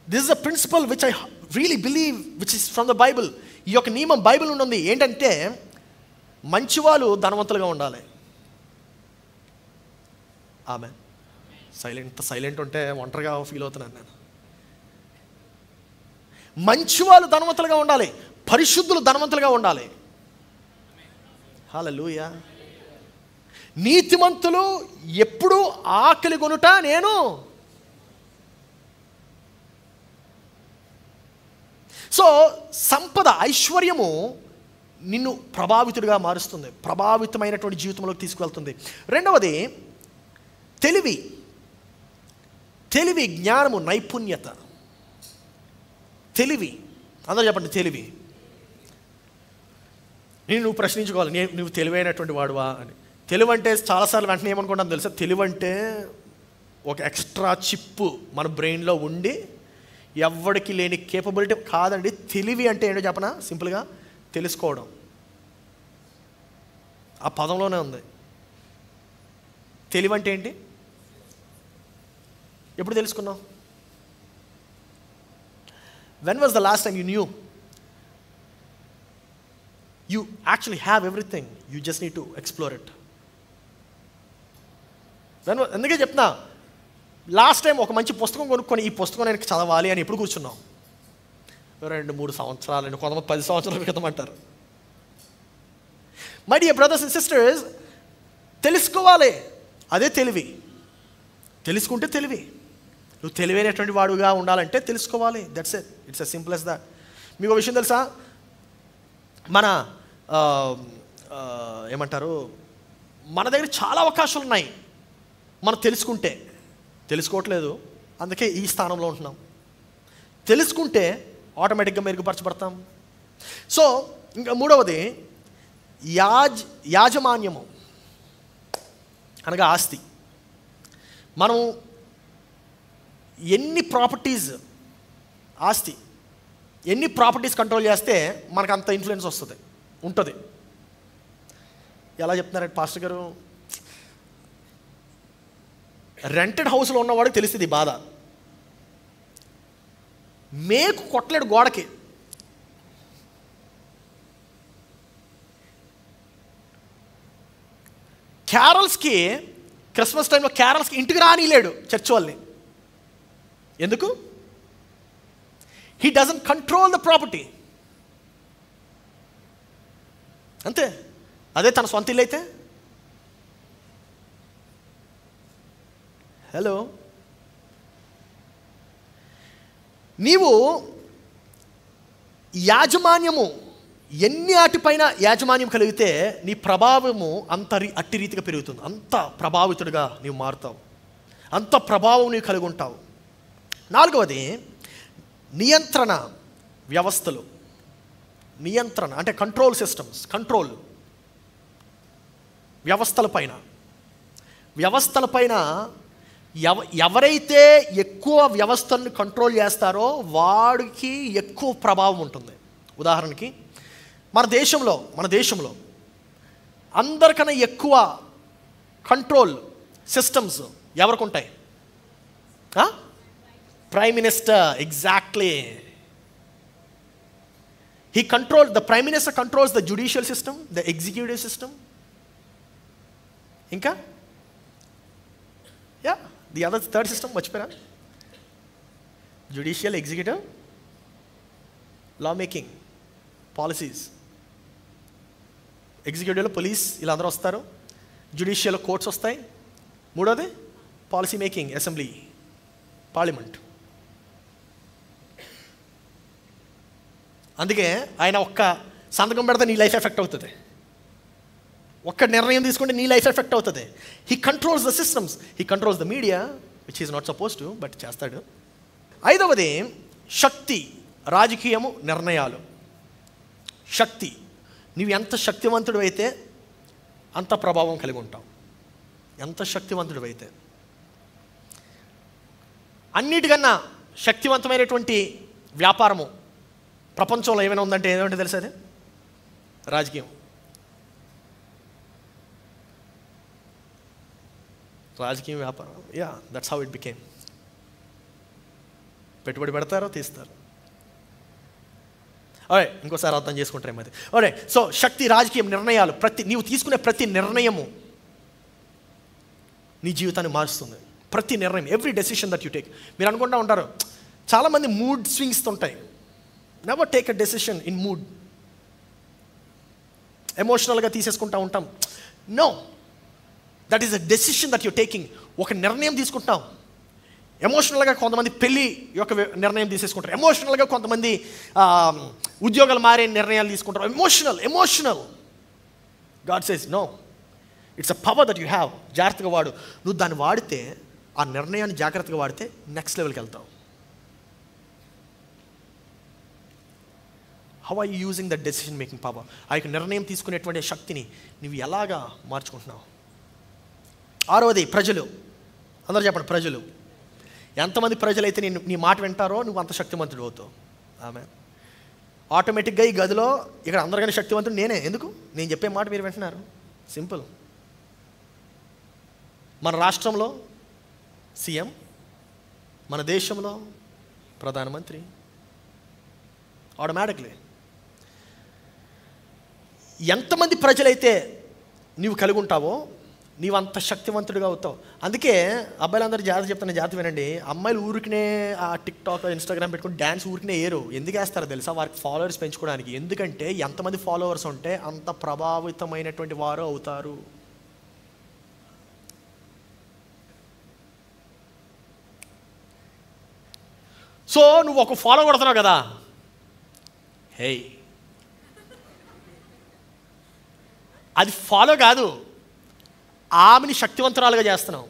this is a principal which I really believe, which is from the Bible. ఈ యొక్క నియమం బైబిల్ నుండి ఉంది. ఏంటంటే మంచివాళ్ళు ధనవంతులుగా ఉండాలి. ఆమె సైలెంట్ ఉంటే ఒంటరిగా ఫీల్ అవుతున్నాను నేను. మంచివాళ్ళు ధనవంతులుగా ఉండాలి, పరిశుద్ధులు ధనవంతులుగా ఉండాలి. హల్లెలూయా. నీతిమంతులు ఎప్పుడు ఆకలి కొనుట నేను. సో సంపద, ఐశ్వర్యము నిన్ను ప్రభావితుడిగా మారుస్తుంది, ప్రభావితమైనటువంటి జీవితంలోకి తీసుకువెళ్తుంది. రెండవది తెలివి, జ్ఞానము, నైపుణ్యత. తెలివి, అందరూ చెప్పండి తెలివి. నువ్వు ప్రశ్నించుకోవాలి, నువ్వు తెలివైనటువంటి వాడువా అని. తెలివి అంటే చాలాసార్లు వెంటనే ఏమనుకుంటాను తెలుసా? తెలివి అంటే ఒక ఎక్స్ట్రా చిప్పు మన బ్రెయిన్లో ఉండి ఎవరికి లేని కేపబిలిటీ కాదండి. తెలివి అంటే ఏంటో చెప్పనా? సింపుల్గా తెలుసుకోవడం. ఆ పదంలోనే ఉంది. తెలివి అంటే ఏంటి? ఎప్పుడు తెలుసుకున్నావు? When was the last time you knew? You actually have everything. You just need to explore it. ఎందుకే చెప్తున్నా, లాస్ట్ టైం ఒక మంచి పుస్తకం కొనుక్కొని ఈ పుస్తకం నేను చదవాలి అని ఎప్పుడు కూర్చున్నాం? 2-3 సంవత్సరాలు, కొంతమంది 10 సంవత్సరాల క్రితం అంటారు. My dear brothers and sisters, తెలుసుకోవాలి. అదే తెలివి. తెలుసుకుంటే తెలివి. నువ్వు తెలివైనటువంటి వాడుగా ఉండాలంటే తెలుసుకోవాలి. That's it. It's as simple as that. మీకు ఒక విషయం తెలుసా? మన ఏమంటారు, మన దగ్గర చాలా అవకాశాలు ఉన్నాయి మనం తెలుసుకుంటే. తెలుసుకోవట్లేదు, అందుకే ఈ స్థానంలో ఉంటున్నాం. తెలుసుకుంటే ఆటోమేటిక్గా మెరుగుపరచబడతాం. సో ఇంకా మూడవది యాజమాన్యము అనగా ఆస్తి. మనం ఎన్ని ప్రాపర్టీస్ కంట్రోల్ చేస్తే మనకు అంత ఇన్ఫ్లుయెన్స్ ఉంటుంది. ఎలా చెప్తున్నారంటే పాస్టర్ గారు, రెంటెడ్ హౌస్లో ఉన్నవాడికి తెలుస్తుంది బాధ. మేకు కొట్టలేడు గోడకి. క్యారల్స్కి, క్రిస్మస్ టైంలో క్యారల్స్కి ఇంటికి రానిలేడు చర్చ్ వాళ్ళని. ఎందుకు? He doesn't control the property. అంతే. అదే తన సొంత ఇల్లు అయితే, హలో, నీవు యాజమాన్యము ఎన్ని వాటిపైన యాజమాన్యం కలిగితే నీ ప్రభావము అట్టి రీతిగా పెరుగుతుంది. అంత ప్రభావితుడిగా నీవు మారుతావు, అంత ప్రభావం నీవు కలిగి ఉంటావు. నాలుగవది నియంత్రణ వ్యవస్థలు. నియంత్రణ అంటే కంట్రోల్ సిస్టమ్స్. కంట్రోల్ వ్యవస్థలపైన ఎవరైతే ఎక్కువ వ్యవస్థలను కంట్రోల్ చేస్తారో వాడికి ఎక్కువ ప్రభావం ఉంటుంది. ఉదాహరణకి మన దేశంలో అందరికన్నా ఎక్కువ కంట్రోల్ సిస్టమ్స్ ఎవరికి ఉంటాయి? Prime minister. Exactly. the prime minister controls the judicial system, the executive system. ఇంకా the other third system మర్చిపోయారా? judicial, executive, law making, policies. ఎగ్జిక్యూటివ్లో పోలీస్ ఇలా అందరూ వస్తారు, జుడిషియల్లో కోర్ట్స్ వస్తాయి. మూడోది పాలసీ మేకింగ్, అసెంబ్లీ. పార్లమెంట్. అందుకే ఆయన ఒక్క సంతకం పెడితే నీ లైఫ్ ఎఫెక్ట్ అవుతుంది, ఒక్క నిర్ణయం తీసుకుంటే నీ లైఫ్ ఎఫెక్ట్ అవుతుంది. He controls the systems, he controls the media which is not suppose to, but చేస్తాడు. ఐదవది శక్తి, రాజకీయము, నిర్ణయాలు. శక్తి, నువ్వు ఎంత శక్తివంతుడు అయితే అంత ప్రభావం కలిగి ఉంటావు. ఎంత శక్తివంతుడు అయితే. అన్నిటికన్నా శక్తివంతమైనటువంటి వ్యాపారము ప్రపంచంలో ఏమైనా ఉందంటే ఏదంటే తెలుసా? అది రాజకీయం. రాజకీయం, వ్యాపారం. Yeah, that's how it became. పెట్టుబడి పెడతారో తీస్తారు. ఓకే, ఇంకోసారి అర్థం చేసుకుంటారేమో అది. ఓకే, సో శక్తి, రాజకీయం, నిర్ణయాలు. నీవు తీసుకునే ప్రతి నిర్ణయము నీ జీవితాన్ని మారుస్తుంది. ప్రతి నిర్ణయం, every decision that you take. మీరు అనుకుంటూ ఉంటారు చాలామంది మూడ్ స్వింగ్స్ ఉంటాయి. Never take a decision in mood. ఎమోషనల్గా తీసేసుకుంటూ ఉంటాం. No, that is a decision that you taking. ఒక నిర్ణయం తీసుకుంటాం. ఎమోషనల్గా కొంతమంది పెళ్ళి యొక్క నిర్ణయం తీసేసుకుంటారు. ఎమోషనల్గా కొంతమంది ఉద్యోగాలు మారే నిర్ణయాలు తీసుకుంటారు. Emotional. God says no, it's a power that you have. జాగ్రత్తగా వాడు. నువ్వు దాన్ని వాడితే, ఆ నిర్ణయాన్ని జాగ్రత్తగా వాడితే నెక్స్ట్ లెవెల్కి వెళ్తావు. How are you using that decision making power? ఆ యొక్క నిర్ణయం తీసుకునేటువంటి శక్తిని నువ్వు ఎలాగా మార్చుకుంటున్నావు? ఆరవది ప్రజలు. అందరూ చెప్పండి, ప్రజలు. ఎంతమంది ప్రజలైతే నీ మాట వింటారో నువ్వు అంత శక్తివంతుడు అవుతావు. ఆమె ఆటోమేటిక్గా ఈ గదిలో ఇక్కడ అందరికన్నా శక్తివంతుడు నేనే. ఎందుకు? నేను చెప్పే మాట మీరు వింటున్నారు. సింపుల్. మన రాష్ట్రంలో సీఎం, మన దేశంలో ప్రధానమంత్రి. ఆటోమేటిక్లీ ఎంతమంది ప్రజలైతే నీవు కలిగి ఉంటావో నీవు అంత శక్తివంతుడిగా అవుతావు. అందుకే అబ్బాయిలందరూ జాగ్రత్త చెప్తాను, జాగ్రత్త వినండి. అమ్మాయిలు ఊరికినే ఆ టిక్టాక్, ఇన్స్టాగ్రామ్ పెట్టుకుని డ్యాన్స్ ఊరికినే వేయరు. ఎందుకు వేస్తారో తెలుసా? వారికి ఫాలోవర్స్ పెంచుకోవడానికి. ఎందుకంటే ఎంతమంది ఫాలోవర్స్ ఉంటే అంత ప్రభావితమైనటువంటి వారు అవుతారు. సో నువ్వు ఒక ఫాలో కొడుతున్నావు కదా, హే, అది ఫాలో కాదు, ఆమెని శక్తివంతురాలుగా చేస్తున్నావు.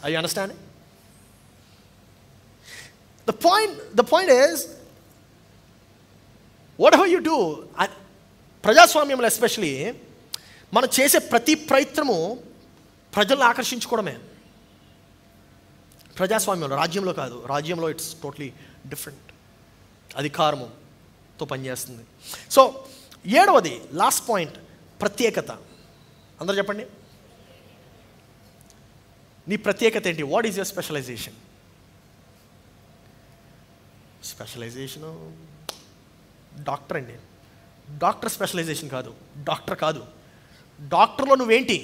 Are you understanding? The point is, whatever you do, ప్రజాస్వామ్యంలో ఎస్పెషలీ మనం చేసే ప్రతి ప్రయత్నము ప్రజలను ఆకర్షించుకోవడమే. ప్రజాస్వామ్యంలో, రాజ్యంలో కాదు. రాజ్యంలో ఇట్స్ టోటలీ డిఫరెంట్. అధికారముతో పనిచేస్తుంది. సో ఏడవది, లాస్ట్ పాయింట్, ప్రత్యేకత. అందరూ చెప్పండి, నీ ప్రత్యేకత ఏంటి? What is your specialisation? Specialisation doctor అండి. డాక్టర్ స్పెషలైజేషన్ కాదు, డాక్టర్ కాదు. డాక్టర్లో నువ్వేంటి?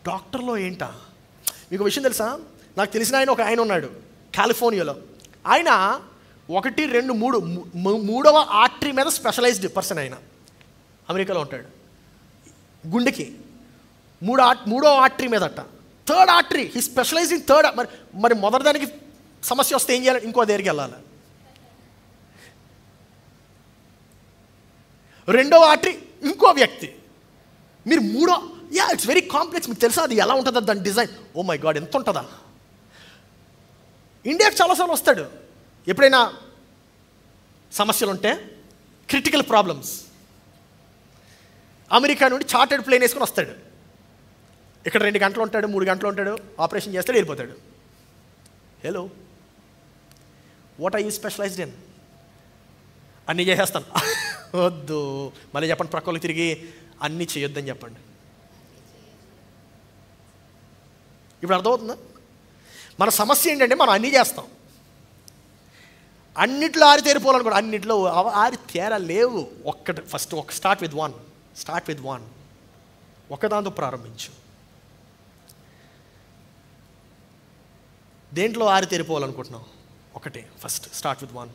డాక్టర్లో ఏంటా? మీకు విషయం తెలుసా? నాకు తెలిసిన ఆయన ఉన్నాడు కాలిఫోర్నియాలో. ఆయన 1, 2, 3 మూడవ ఆర్టరీ మీద స్పెషలైజ్డ్ పర్సన్. ఆయన అమెరికాలో ఉంటాడు. గుండెకి మూడవ ఆర్టరీ మీద అట్ట. Third artery, he specialise in third. మరి మొదటి దానికి సమస్య వస్తే ఏం చేయాలి? ఇంకో దగ్గరికి వెళ్ళాలి. రెండవ ఆర్టరీ ఇంకో వ్యక్తి. మీరు ఇట్స్ వెరీ కాంప్లెక్స్. మీకు తెలుసా అది ఎలా ఉంటుందా దాని డిజైన్? ఓ మై గాడ్, ఎంత ఉంటుందా? ఇండియాకి చాలాసార్లు వస్తాడు. ఎప్పుడైనా సమస్యలు ఉంటే, క్రిటికల్ ప్రాబ్లమ్స్, అమెరికా నుండి చార్టెడ్ ప్లేన్ వేసుకొని వస్తాడు. ఇక్కడ 2 గంటలు ఉంటాడు, 3 గంటలు ఉంటాడు, ఆపరేషన్ చేస్తాడు, వెళ్ళిపోతాడు. Hello, what are you specialised in? అన్నీ చేసేస్తాను. వద్దు, మళ్ళీ చెప్పండి, ప్రక్కలకు తిరిగి అన్నీ చేయొద్దని చెప్పండి. ఇప్పుడు అర్థమవుతుందా? మన సమస్య ఏంటంటే మనం అన్నీ చేస్తాం. అన్నిట్లో ఆరితేరిపోవాలనుకోండి. అన్నిట్లో ఆరితేరా లేవు. First start with one. ఒకదాంతో ప్రారంభించు. దేంట్లో ఆరితేరిపోవాలనుకుంటున్నావు? ఒకటే. First start with one.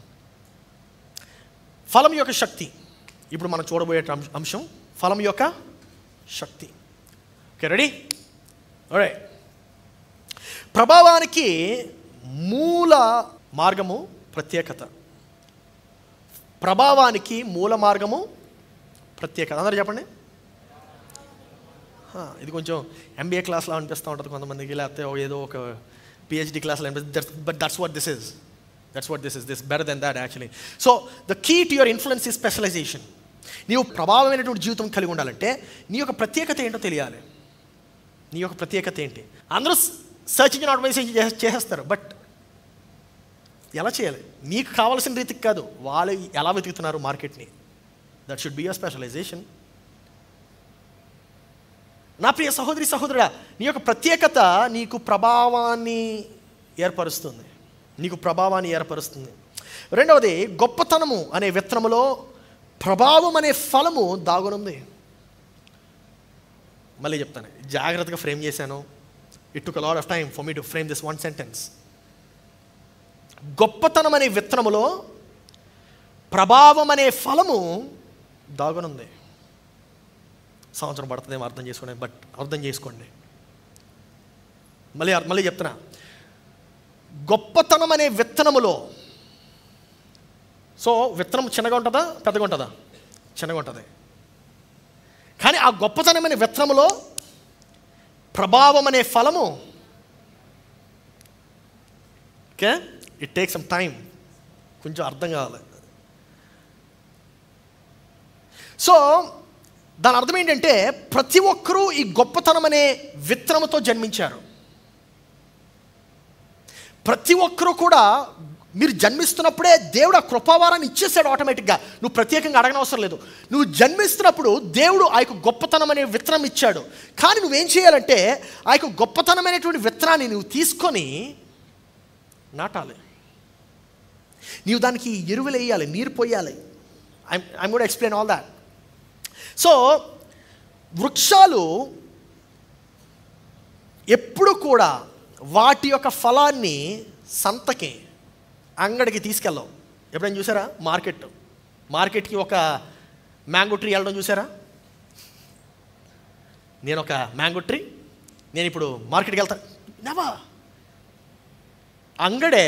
ఫలం యొక్క శక్తి. ఇప్పుడు మనం చూడబోయే అంశం ఫలం యొక్క శక్తి. Okay, ready? alright. ప్రభావానికి మూల మార్గము ప్రత్యేకత. ప్రభావానికి మూల మార్గము ప్రత్యేకత. అందరూ చెప్పండి. ఇది కొంచెం MBA క్లాస్లో అనిపిస్తూ ఉంటుంది కొంతమందికి, లేకపోతే ఏదో ఒక PhD క్లాస్లో అనిపిస్తుంది. But that's what this is. This better then that actually. So the key to your influence is specialisation. నీవు ప్రభావమైనటువంటి జీవితం కలిగి ఉండాలంటే నీ యొక్క ప్రత్యేకత ఏంటో తెలియాలి. నీ యొక్క ప్రత్యేకత ఏంటి? అందరూ సర్చ్ ఇంజిన్ ఆటోమైజేషన్ చేసేస్తారు, బట్ ఎలా చేయాలి? నీకు కావాల్సిన రీతికి కాదు, వాళ్ళు ఎలా వెతుకుతున్నారు మార్కెట్ని. That should be your specialisation. నా ప్రియ సహోదరి సహోదరుడా, నీ యొక్క ప్రత్యేకత నీకు ప్రభావాన్ని ఏర్పరుస్తుంది. రెండవది, గొప్పతనము అనే విత్తనములో ప్రభావం అనే ఫలము దాగునుంది. మళ్ళీ చెప్తాను, జాగ్రత్తగా ఫ్రేమ్ చేశాను. It took a lot of time for me to frame this one sentence. గొప్పతనం అనే విత్తనములో ప్రభావం అనే ఫలము దాగునుంది. సంవత్సరం పడుతుందేమో అర్థం చేసుకోండి, బట్ అర్థం చేసుకోండి. మళ్ళీ చెప్తున్నా, గొప్పతనం అనే విత్తనములో. సో విత్తనం చిన్నగా ఉంటుందా పెద్దగా ఉంటుందా? చిన్నగా ఉంటుంది. కానీ ఆ గొప్పతనం అనే విత్తనములో ప్రభావం అనే ఫలము. Okay, it take some time, కొంచెం అర్థం కావాలి. సో దాని అర్థం ఏంటంటే ప్రతి ఒక్కరూ ఈ గొప్పతనం అనే విత్తనముతో జన్మించారు. ప్రతి ఒక్కరూ కూడా మీరు జన్మిస్తున్నప్పుడే దేవుడు ఆ కృపావారాన్ని ఇచ్చేసాడు ఆటోమేటిక్గా. నువ్వు ప్రత్యేకంగా అడగనవసరం లేదు. నువ్వు జన్మిస్తున్నప్పుడు దేవుడు ఆ యొక్క గొప్పతనం అనే విత్తనం ఇచ్చాడు. కానీ నువ్వేం చేయాలంటే ఆ యొక్క గొప్పతనమైనటువంటి విత్తనాన్ని నువ్వు తీసుకొని నాటాలి. నీవు దానికి ఎరువులు వేయాలి, నీరు పోయాలి. I'm going to explain all that. So వృక్షాలు ఎప్పుడు కూడా వాటి యొక్క ఫలాన్ని సంతకి, అంగడికి తీసుకెళ్ళవు. ఎప్పుడైనా చూసారా? మార్కెట్కి ఒక మ్యాంగో ట్రీ వెళ్ళడం చూసారా? నేను ఒక మ్యాంగో ట్రీ, నేను ఇప్పుడు మార్కెట్కి వెళ్తాను, నవా అంగడే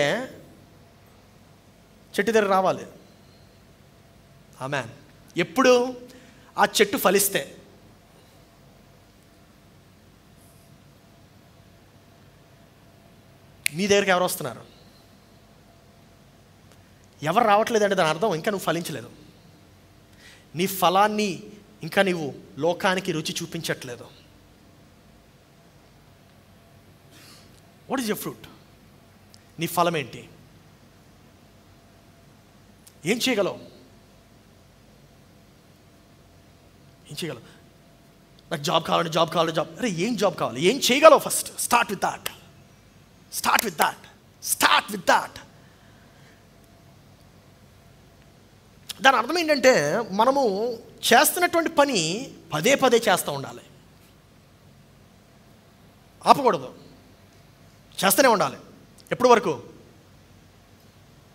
చెట్టు దగ్గర రావాలి. ఆమెన్. ఎప్పుడు? ఆ చెట్టు ఫలిస్తే. నీ దగ్గరికి ఎవరు వస్తున్నారు? ఎవరు రావట్లేదంటే దాని అర్థం ఇంకా నువ్వు ఫలించలేదు. నీ ఫలాన్ని ఇంకా నువ్వు లోకానికి రుచి చూపించట్లేదు. What is your fruit? నీ ఫలం ఏంటి? ఏం చేయగలవు? నాకు జాబ్ కావాలి. అరే ఏం జాబ్ కావాలి? ఏం చేయగలవు? First start with that. దాని అర్థం ఏంటంటే మనము చేస్తున్నటువంటి పని పదే పదే చేస్తూ ఉండాలి, ఆపకూడదు, చేస్తూనే ఉండాలి. ఎప్పటి వరకు?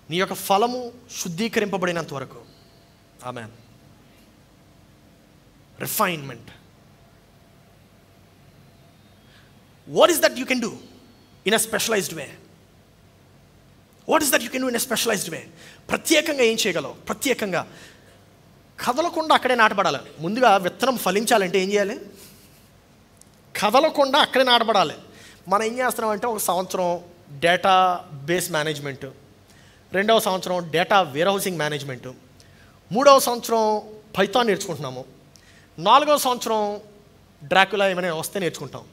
నీ యొక్క ఫలము శుద్ధీకరింపబడినంత వరకు. Amen. Refinement. What is that you can do in a specialised way? ప్రత్యేకంగా ఏం చేయగలవు? ప్రత్యేకంగా కదలకుండా అక్కడే నాటబడాలి. ముందుగా విత్తనం ఫలించాలంటే ఏం చేయాలి? కదలకుండా అక్కడే నాటబడాలి. మనం ఏం చేస్తున్నామంటే ఒక సంవత్సరం డేటా బేస్ మేనేజ్మెంట్, 2వ సంవత్సరం డేటా వేర్హౌసింగ్ మేనేజ్మెంట్, 3వ సంవత్సరం పైథాన్ నేర్చుకుంటున్నాము, 4వ సంవత్సరం డ్రాకులా ఏమైనా వస్తే నేర్చుకుంటాం.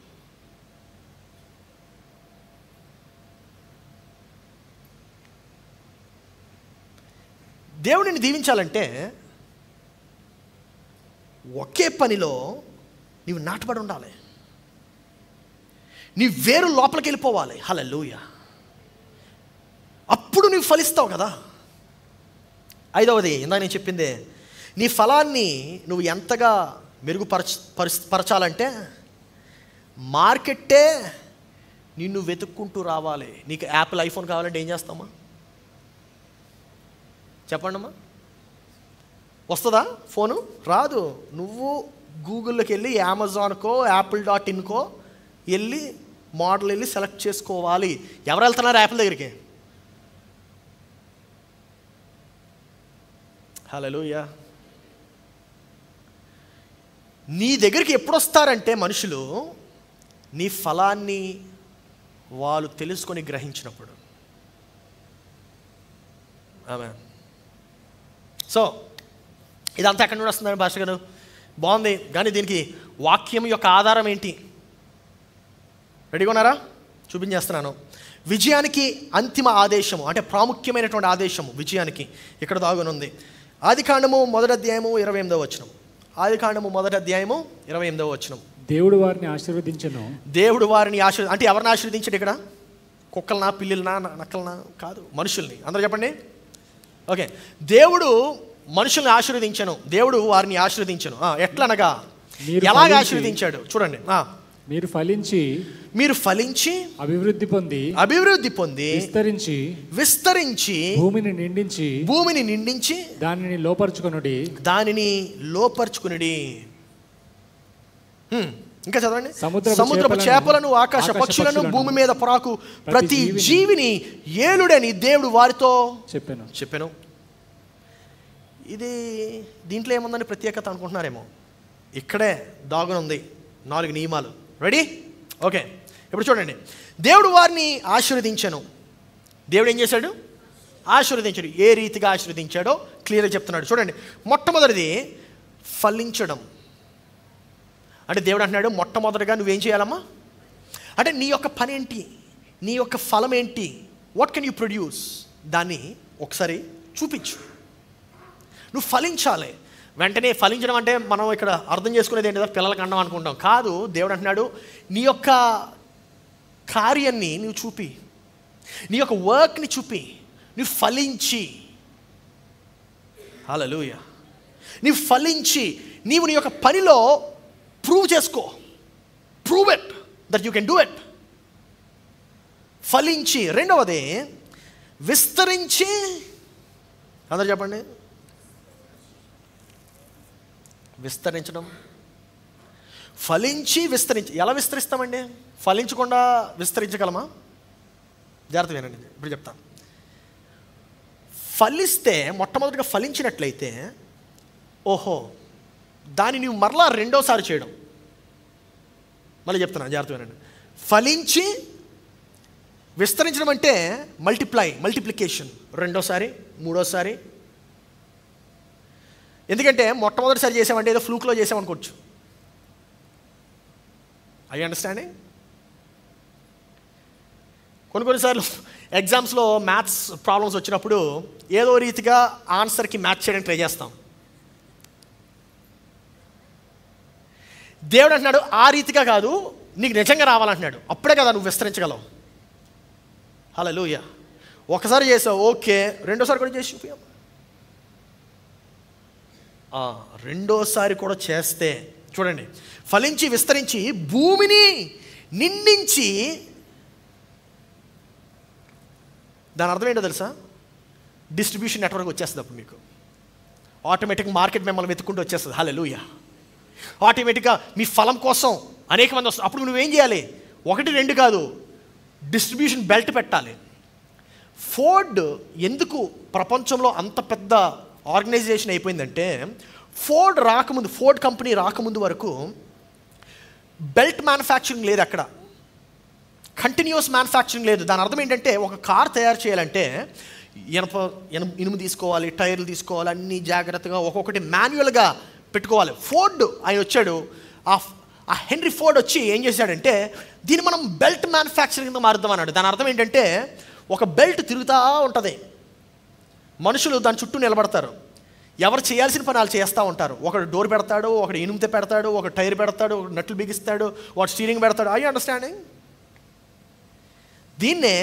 దేవుడిని దీవించాలంటే ఒకే పనిలో నీవు నాటబడి ఉండాలి. నీ వేరు లోపలికి వెళ్ళిపోవాలి. హల్లెలూయా. అప్పుడు నీవు ఫలిస్తావు కదా. 5వది ఇందాక నేను చెప్పిందే, నీ ఫలాన్ని నువ్వు ఎంతగా పరచాలంటే మార్కెట్టే నిన్ను వెతుక్కుంటూ రావాలి. నీకు యాపిల్ ఐఫోన్ కావాలంటే ఏం చేస్తామా? చెప్పండమ్మా, వస్తుందా? ఫోను రాదు. నువ్వు గూగుల్లోకి వెళ్ళి అమెజాన్కో యాపిల్.inకో వెళ్ళి మోడల్ వెళ్ళి సెలెక్ట్ చేసుకోవాలి. ఎవరు వెళ్తున్నారు యాపిల్ దగ్గరికి? హల్లెలూయా. నీ దగ్గరికి ఎప్పుడు వస్తారంటే మనుషులు నీ ఫలాన్ని వాళ్ళు తెలుసుకొని గ్రహించినప్పుడు. ఆమె. సో ఇదంతా ఎక్కడి నుండి వస్తున్నారు భాష గారు? బాగుంది, కానీ దీనికి వాక్యం యొక్క ఆధారం ఏంటి? రెడీగా ఉన్నారా? చూపించేస్తున్నాను. విజయానికి అంతిమ ఆదేశము, అంటే ప్రాముఖ్యమైనటువంటి ఆదేశము విజయానికి ఇక్కడ దాగుని ఉంది. ఆదికాండము 1:28. ఆదికాండము 1:28. దేవుడు వారిని ఆశీర్వదించెను. దేవుడు వారిని అంటే ఎవరిని ఆశీర్వదించాడు ఇక్కడ? కుక్కలనా, పిల్లులనా, నక్కలనా? కాదు, మనుషుల్ని. అందరూ చెప్పండి. ఓకే, దేవుడు మనుషుల్ని ఆశీర్వదించను. దేవుడు వారిని ఆశీర్వదించను. ఎట్లనగా, ఎలాగ ఆశీర్వదించాడు చూడండి. మీరు ఫలించి అభివృద్ధి పొంది విస్తరించి భూమిని నిండించి దానిని లోపరుచుకొనుడి. ఇంకా చదవండి. సముద్రపు చేపలను, ఆకాశ పక్షులను, భూమి మీద ప్రాకు ప్రతి జీవిని ఏలుడని దేవుడు వారితో చెప్పాను. ఇది దీంట్లో ఏముందని ప్రత్యేకత అనుకుంటున్నారేమో. ఇక్కడే దాగునుంది 4 నియమాలు. రెడీ? ఓకే, ఇప్పుడు చూడండి. దేవుడు వారిని ఆశీర్వదించాను. దేవుడు ఏం చేశాడు? ఆశీర్వదించాడు. ఏ రీతిగా ఆశీర్వదించాడో క్లియర్గా చెప్తున్నాడు. చూడండి, మొట్టమొదటిది ఫలించడం. అంటే దేవుడు అంటున్నాడు, మొట్టమొదటిగా నువ్వేం చేయాలమ్మా? అంటే నీ యొక్క పని ఏంటి, నీ యొక్క ఫలం ఏంటి, వాట్ కెన్ యూ ప్రొడ్యూస్, దాన్ని ఒకసారి చూపించు. నువ్వు ఫలించాలి. వెంటనే ఫలించడం అంటే మనం ఇక్కడ అర్థం చేసుకునేది ఏంటి? పిల్లలకి అండం అనుకుంటాం. కాదు, దేవుడు అంటున్నాడు, నీ యొక్క కార్యాన్ని నువ్వు చూపి, నీ యొక్క వర్క్ని చూపి, నువ్వు ఫలించి. హల్లెలూయా. నువ్వు ఫలించి నీవు నీ యొక్క పనిలో ప్రూవ్ చేసుకో. Prove it that you can do it. ఫలించి. రెండవది విస్తరించి. అందరూ చెప్పండి. విస్తరించడం. ఫలించి విస్తరించి. ఎలా విస్తరిస్తామండి? ఫలించకుండా విస్తరించగలమా? జాగ్రత్త వినండి, ఇప్పుడు చెప్తాను. ఫలిస్తే, మొట్టమొదటిగా ఫలించినట్లయితే, ఓహో, దాన్ని నువ్వు మరలా రెండోసారి చేయడం. మళ్ళీ చెప్తున్నాను, జాగ్రత్త వినండి. ఫలించి విస్తరించడం అంటే మల్టిప్లికేషన్. రెండోసారి, మూడోసారి. ఎందుకంటే మొట్టమొదటిసారి చేసామంటే ఏదో ఫ్లూక్లో చేసామనుకోవచ్చు. I understanding? కొన్నిసార్లు ఎగ్జామ్స్లో మ్యాథ్స్ ప్రాబ్లమ్స్ వచ్చినప్పుడు ఏదో రీతిగా ఆన్సర్కి మ్యాచ్ చేయడానికి ట్రై చేస్తాం. దేవుడు అంటున్నాడు, ఆ రీతిగా కాదు, నీకు నిజంగా రావాలంటున్నాడు. అప్పుడే కదా నువ్వు విస్తరించగలవు. హల్లెలూయా. ఒకసారి చేసావు, ఓకే, రెండోసారి కూడా చేసి చూపించాం. రెండోసారి కూడా చేస్తే చూడండి, ఫలించి విస్తరించి భూమిని నిండించి. దాని అర్థం ఏంటో తెలుసా? డిస్ట్రిబ్యూషన్ నెట్వర్క్ వచ్చేస్తుంది. అప్పుడు మీకు ఆటోమేటిక్ మార్కెట్ మిమ్మల్ని వెతుక్కుంటూ వచ్చేస్తుంది. హల్లెలూయా. ఆటోమేటిక్గా మీ ఫలం కోసం అనేక మంది వస్తారు. అప్పుడు నువ్వేం చేయాలి? 1, 2 కాదు, డిస్ట్రిబ్యూషన్ బెల్ట్ పెట్టాలి. ఫోర్డ్ ఎందుకు ప్రపంచంలో అంత పెద్ద ఆర్గనైజేషన్ అయిపోయిందంటే, ఫోర్డ్ కంపెనీ రాకముందు వరకు బెల్ట్ మ్యానుఫ్యాక్చరింగ్ లేదు, అక్కడ కంటిన్యూస్ మ్యానుఫ్యాక్చరింగ్ లేదు. దాని అర్థం ఏంటంటే, ఒక కార్ తయారు చేయాలంటే ఇనుము తీసుకోవాలి, టైర్లు తీసుకోవాలి, అన్నీ జాగ్రత్తగా ఒక్కొక్కటి మాన్యువల్గా పెట్టుకోవాలి. ఫోర్డ్ ఆయన వచ్చాడు, ఆ హెన్రీ ఫోర్డ్ వచ్చి ఏం చేశాడంటే, దీన్ని మనం బెల్ట్ మ్యానుఫ్యాక్చరింగ్ కింద మారుద్దాం అన్నాడు. దాని అర్థం ఏంటంటే, ఒక బెల్ట్ తిరుగుతూ ఉంటుంది, మనుషులు దాని చుట్టూ నిలబడతారు, ఎవరు చేయాల్సిన పని వాళ్ళు చేస్తూ ఉంటారు. ఒకడు డోర్ పెడతాడు, ఒకడు ఇనుముతే పెడతాడు, ఒక టైర్ పెడతాడు, ఒక నట్లు బిగిస్తాడు, వాడు స్టీరింగ్ పెడతాడు. I understanding? దీన్నే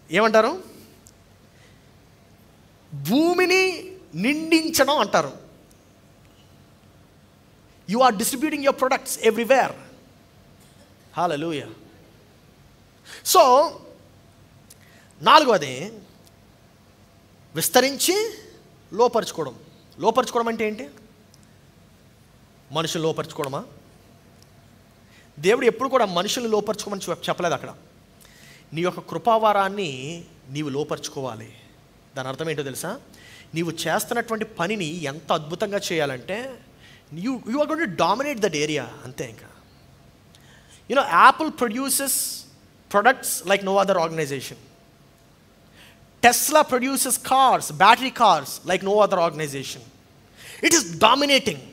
ఏమంటారు? భూమిని నిండించడం అంటారు. You are distributing your products everywhere. Hallelujah. So నాలుగవది విస్తరించి లోపరుచుకోవడం. లోపరుచుకోవడం అంటే ఏంటి? మనుషులు లోపరుచుకోవడమా? దేవుడు ఎప్పుడు కూడా మనుషుల్ని లోపరుచుకోమని చెప్పలేదు అక్కడ. నీ యొక్క కృపావారాన్ని నీవు లోపరుచుకోవాలి. దాని అర్థం ఏంటో తెలుసా? నీవు చేస్తున్నటువంటి పనిని ఎంత అద్భుతంగా చేయాలంటే you are going to dominate that area, అంతే. ఇంకా Apple produces products like no other organisation. Tesla produces cars, battery cars like no other organisation. It is dominating.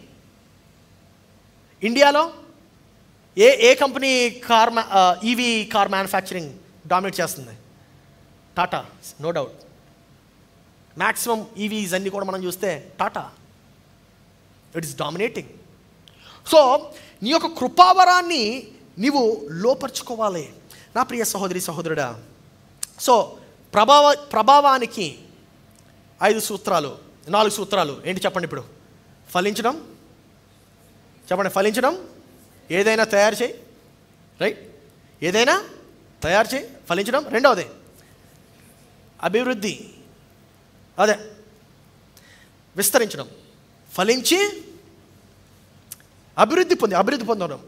ఇండియాలో ఏ company EV car manufacturing dominate చేస్తుంది? Tata, no doubt. Maximum EVs అన్నీ కూడా మనం చూస్తే Tata. It is dominating. So నీ యొక్క కృపావరాన్ని నీవు లోపరుచుకోవాలి నా ప్రియ సహోదరి సహోదరుడా. సో ప్రభావానికి 5 సూత్రాలు, 4 సూత్రాలు ఏంటి చెప్పండి ఇప్పుడు? ఫలించడం, చెప్పండి. ఫలించడం, ఏదైనా తయారు చేయి, రైట్? ఏదైనా తయారు చేయి, ఫలించడం. రెండవది అభివృద్ధి, అదే విస్తరించడం. ఫలించి అభివృద్ధి పొందడం.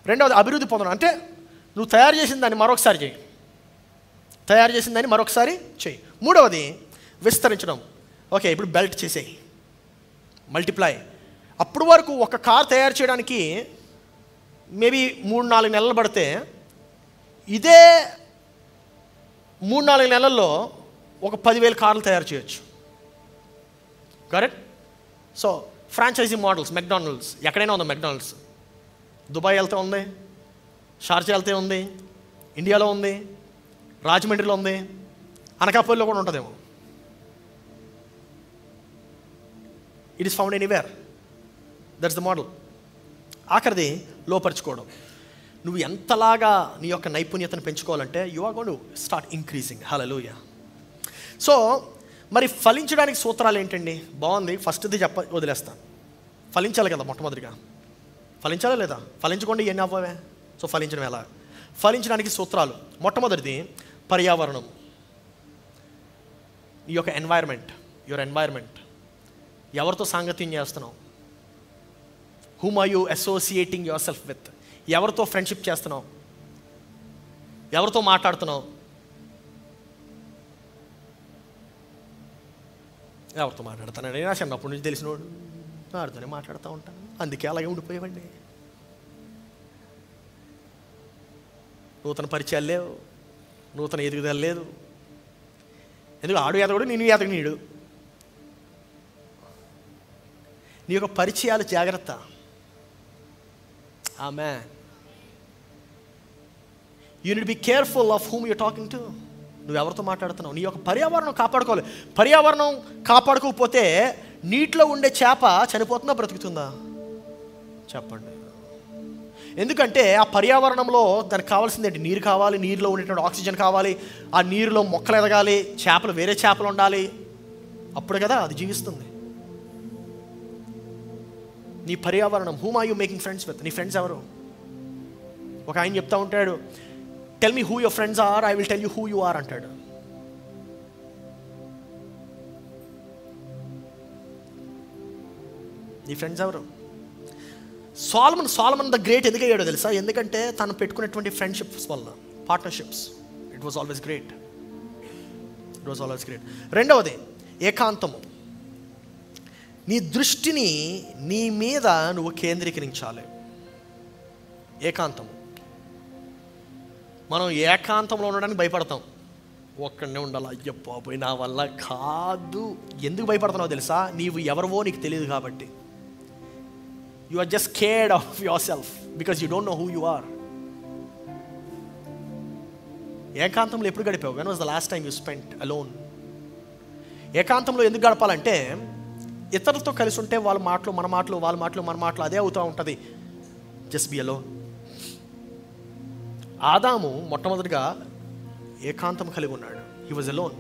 రెండవది అభివృద్ధి పొందడం, అంటే నువ్వు తయారు చేసిన దాన్ని మరొకసారి చేయి. మూడవది విస్తరించడం. ఓకే, ఇప్పుడు బెల్ట్ చేసేయి, మల్టిప్లై. అప్పుడు వరకు ఒక కార్ తయారు చేయడానికి మేబీ 3-4 నెలలు పడితే, ఇదే 3-4 నెలల్లో ఒక 10,000 కార్లు తయారు చేయొచ్చు. Correct? So franchise models, McDonald's ఎక్కడైనా ఉందా? మెక్డానల్డ్స్ దుబాయ్ వెళ్తే ఉంది, షార్జా వెళ్తే ఉంది, ఇండియాలో ఉంది, రాజమండ్రిలో ఉంది, అనకాపల్లిలో కూడా ఉంటుందేమో. It is found anywhere. That's the model. ఆఖరిది లోపరుచుకోవడం. నువ్వు ఎంతలాగా నీ యొక్క నైపుణ్యతను పెంచుకోవాలంటే you are going to start increasing. Hallelujah. So మరి ఫలించడానికి సూత్రాలు ఏంటండి? బాగుంది, ఫస్ట్ది వదిలేస్తాను. ఫలించాలి కదా మొట్టమొదటిగా. ఫలించాలా లేదా? ఫలించకుండా ఎన్ని అవ్వవే. సో ఫలించడం ఎలా? ఫలించడానికి సూత్రాలు. మొట్టమొదటిది పర్యావరణం, ఈ యొక్క యువర్ ఎన్వైర్మెంట్. ఎవరితో సాంగత్యం చేస్తున్నావు? whom are you associating yourself with? ఎవరితో ఫ్రెండ్షిప్ చేస్తున్నావు? ఎవరితో మాట్లాడుతున్నావు? ఎవరితో మాట్లాడుతాను? నేను చిన్నప్పటి నుంచి తెలిసినోడు, వాడితోనే మాట్లాడుతూ ఉంటాను, అందుకే అలాగే ఉండిపోయేవండి. నూతన పరిచయాలు లేవు, నూతన ఎదుగుదల లేదు. ఎందుకు? ఆడు ఎదగడు, నేను ఎదగనీడు. నీ యొక్క పరిచయాలు జాగ్రత్త. Amen. You need be careful of whom you're talking to. నువ్వు ఎవరితో మాట్లాడుతున్నావు? నీ యొక్క పర్యావరణం కాపాడుకోవాలి. పర్యావరణం కాపాడుకోకపోతే నీటిలో ఉండే చేప చనిపోతుందా, బ్రతుకుతుందా? చెప్పండి. ఎందుకంటే ఆ పర్యావరణంలో దానికి కావాల్సింది ఏంటి? నీరు కావాలి, నీరులో ఉండేటువంటి ఆక్సిజన్ కావాలి, ఆ నీరులో మొక్కలు ఎదగాలి, చేపలు వేరే చేపలు ఉండాలి, అప్పుడు కదా అది జీవిస్తుంది. నీ పర్యావరణం. Whom are you making friends with? నీ ఫ్రెండ్స్ ఎవరు? ఒక ఆయన చెప్తా ఉంటాడు, tell me who your friends are, I will tell you who you are అంటాడు. నీ ఫ్రెండ్స్ ఎవరు? సాలమన్ ద గ్రేట్ ఎందుకు అయ్యాడో తెలుసా? ఎందుకంటే తను పెట్టుకునేటువంటి ఫ్రెండ్షిప్స్ వల్ల, partnerships. It was always great. రెండవది ఏకాంతము. నీ దృష్టిని నీ మీద నువ్వు కేంద్రీకరించాలి. ఏకాంతము. మనం ఏకాంతంలో ఉండడానికి భయపడతాం. ఒక్కడనే ఉండాలి, అయ్యో బాబోయ్ నా వల్ల కాదు. ఎందుకు భయపడుతున్నావు తెలుసా? నీవు ఎవరివో నీకు తెలియదు కాబట్టి. You are just scared of yourself because you don't know who you are. ఏకాంతంలో ఎప్పుడు గడిపావు? When was the last time you spent alone? ఏకాంతంలో ఎందుకు గడపాలంటే ఇతరులతో కలిసి ఉంటే వాళ్ళ మాటలు మన మాటలు, వాళ్ళ మాటలు మన మాటలు అదే అవుతూ ఉంటుంది. Just be alone. ఆదాము మొట్టమొదటిగా ఏకాంతం కలిగి ఉన్నాడు. He was alone.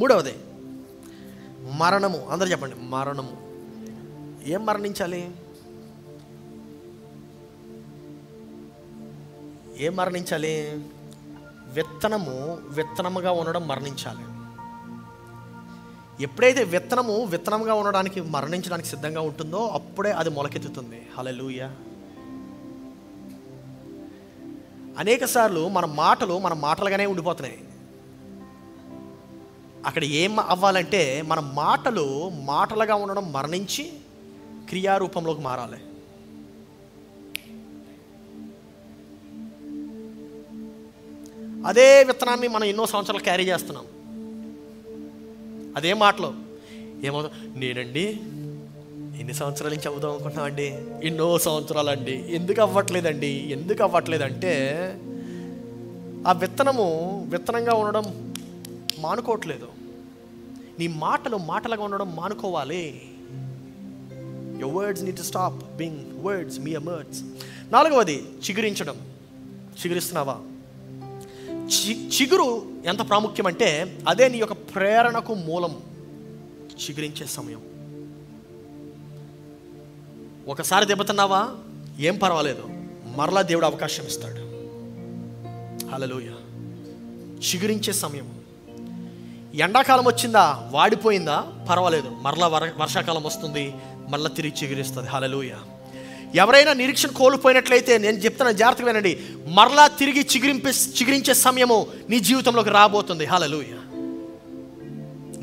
మూడవది మరణము. అందరూ చెప్పండి, మరణము. ఏం మరణించాలి? విత్తనముగా ఉండడం మరణించాలి. ఎప్పుడైతే విత్తనంగా ఉండడానికి, మరణించడానికి సిద్ధంగా ఉంటుందో అప్పుడే అది మొలకెత్తుతుంది. హల్లెలూయా. అనేక సార్లు మన మాటలుగానే ఉండిపోతున్నాయి. అక్కడ ఏం అవ్వాలంటే మన మాటలుగా ఉండడం మరణించి క్రియారూపంలోకి మారాలి. అదే విత్తనాన్ని మనం ఎన్నో సంవత్సరాలు క్యారీ చేస్తున్నాం. అదే మాటలు ఏమవుతాం, నేనండి ఎన్ని సంవత్సరాల నుంచి అవుదాం అనుకుంటున్నామండి, ఎన్నో సంవత్సరాలు అండి, ఎందుకు అవ్వట్లేదంటే ఆ విత్తనంగా ఉండడం మానుకోవట్లేదు. నీ మాటలుగా ఉండడం మానుకోవాలి. Your words need to stop being words, mere words. 4వది చిగురించడం. చిగురిస్తున్నావా? చిగురు ఎంత ప్రాముఖ్యం అంటే అదే నీ యొక్క ప్రేరణకు మూలం. చిగురించే సమయం. ఒకసారి దెబ్బతిన్నావా, ఏం పర్వాలేదు, మరలా దేవుడు అవకాశం ఇస్తాడు. హల్లెలూయా. చిగురించే సమయం. ఎండాకాలం వచ్చిందా, వాడిపోయిందా, పర్వాలేదు, మరలా వర్షాకాలం వస్తుంది, మరలా తిరిగి చిగురిస్తుంది. హల్లెలూయా. ఎవరైనా నిరీక్షణ కోల్పోయినట్లయితే నేను చెప్తున్నా, జాగ్రత్తగా వినండి, మరలా తిరిగి చిగురించే సమయము నీ జీవితంలోకి రాబోతుంది. హల్లెలూయా.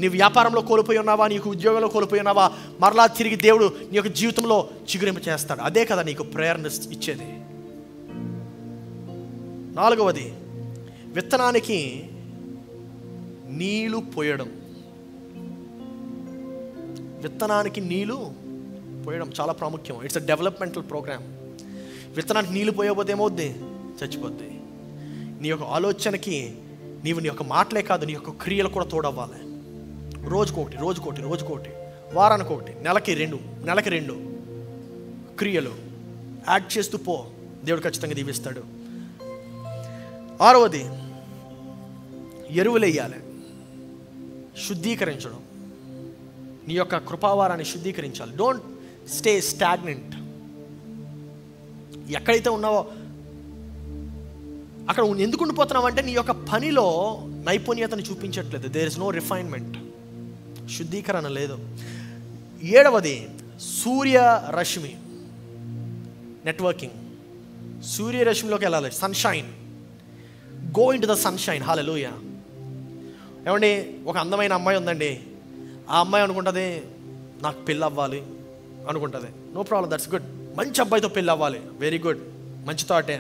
నీ వ్యాపారంలో కోల్పోయి ఉన్నావా, నీకు ఉద్యోగంలో కోల్పోయి ఉన్నావా, మరలా తిరిగి దేవుడు నీ యొక్క జీవితంలో చిగురింప చేస్తాడు. అదే కదా నీకు ప్రేరణ ఇచ్చేది. 4వది విత్తనానికి నీళ్లు పోయడం. విత్తనానికి నీళ్లు పోయడం చాలా ప్రాముఖ్యం. It's a developmental programme. విత్తనానికి నీళ్లు పోయకపోతే ఏమవుద్ది? చచ్చిపోద్ది. నీ యొక్క ఆలోచనకి నీ యొక్క మాటలే కాదు, నీ యొక్క క్రియలు కూడా తోడవ్వాలి. రోజుకోటి, వారానికి ఒకటి, నెలకి రెండు క్రియలు యాడ్ చేస్తూ పో. దేవుడు ఖచ్చితంగా దీవిస్తాడు. 6వది ఎరువులు వేయాలి. శుద్ధీకరించడం. నీ యొక్క కృపావారాన్ని శుద్ధీకరించాలి. Don't stay stagnant. ఎక్కడైతే ఉన్నావో అక్కడ ఎందుకు ఉండిపోతున్నావు అంటే నీ యొక్క పనిలో నైపుణ్యతను చూపించట్లేదు. There is no refinement. శుద్ధీకరణ లేదు. 7వది సూర్యరశ్మి, నెట్వర్కింగ్. సూర్యరశ్మిలోకి వెళ్ళాలి. Sunshine. Go into the sunshine. Hallelujah. ఏమండి, ఒక అందమైన అమ్మాయి ఉందండి. ఆ అమ్మాయి అనుకుంటుంది నాకు పెళ్ళి అవ్వాలి అనుకుంటుంది. No problem, that's good. మంచి అబ్బాయితో పెళ్ళి అవ్వాలి, వెరీ గుడ్, మంచి థాటే.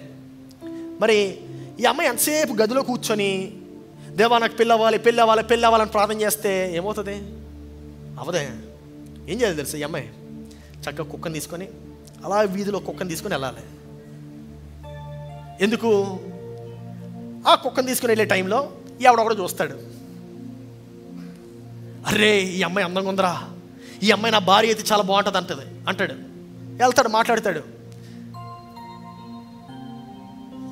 మరి ఈ అమ్మాయి ఎంతసేపు గదిలో కూర్చొని దేవా నాకు పెళ్ళి అవ్వాలని ప్రార్థన చేస్తే ఏమవుతుంది? అవదే. ఏం చేయాలి తెలుసు? ఈ అమ్మాయి చక్కగా కుక్కని తీసుకొని అలా వీధిలో కుక్కని తీసుకొని వెళ్ళాలి. ఎందుకు? ఆ కుక్కని తీసుకుని వెళ్ళే టైంలో ఎవడొకడు చూస్తాడు, అరే ఈ అమ్మాయి అందంగా ఉందిరా, ఈ అమ్మాయి నా భార్య అయితే చాలా బాగుంటుంది అంటాడు. వెళ్తాడు, మాట్లాడతాడు,